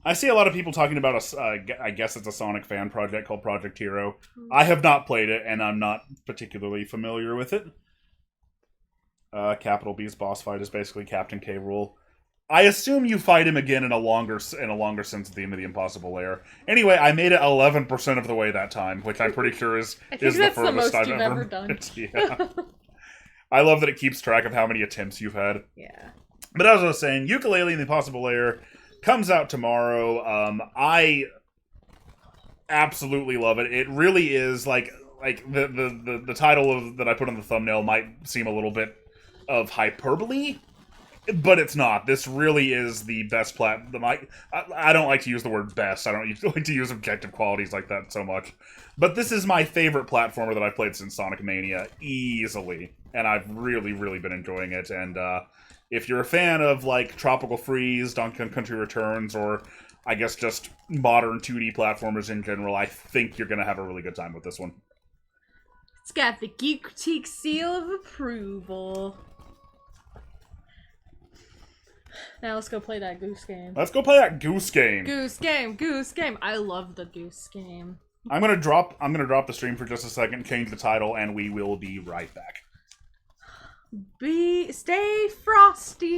I see a lot of people talking about I guess it's a Sonic fan project called Project Hero. I have not played it, and I'm not particularly familiar with it. Capital B's boss fight is basically Captain K. Rool. I assume you fight him again in a longer sense at the end of the Impossible Lair. Anyway, I made it 11% of the way that time, which I'm pretty sure is the furthest I've ever done. Yeah. I love that it keeps track of how many attempts you've had. Yeah. But as I was saying, Yooka-Laylee in the Impossible Lair comes out tomorrow. I absolutely love it. It really is like the title that I put on the thumbnail might seem a little bit of hyperbole, but it's not. This really is the best I don't like to use the word best. I don't like to use objective qualities like that so much. But this is my favorite platformer that I've played since Sonic Mania, easily. And I've really, really been enjoying it. And if you're a fan of, like, Tropical Freeze, Donkey Kong Country Returns, or I guess just modern 2D platformers in general, I think you're going to have a really good time with this one. It's got the Geek Critique seal of approval. Now let's go play that Goose Game. Let's go play that Goose Game. Goose Game, Goose Game. I love the Goose Game. I'm gonna drop the stream for just a second, change the title, and we will be right back. Stay frosty.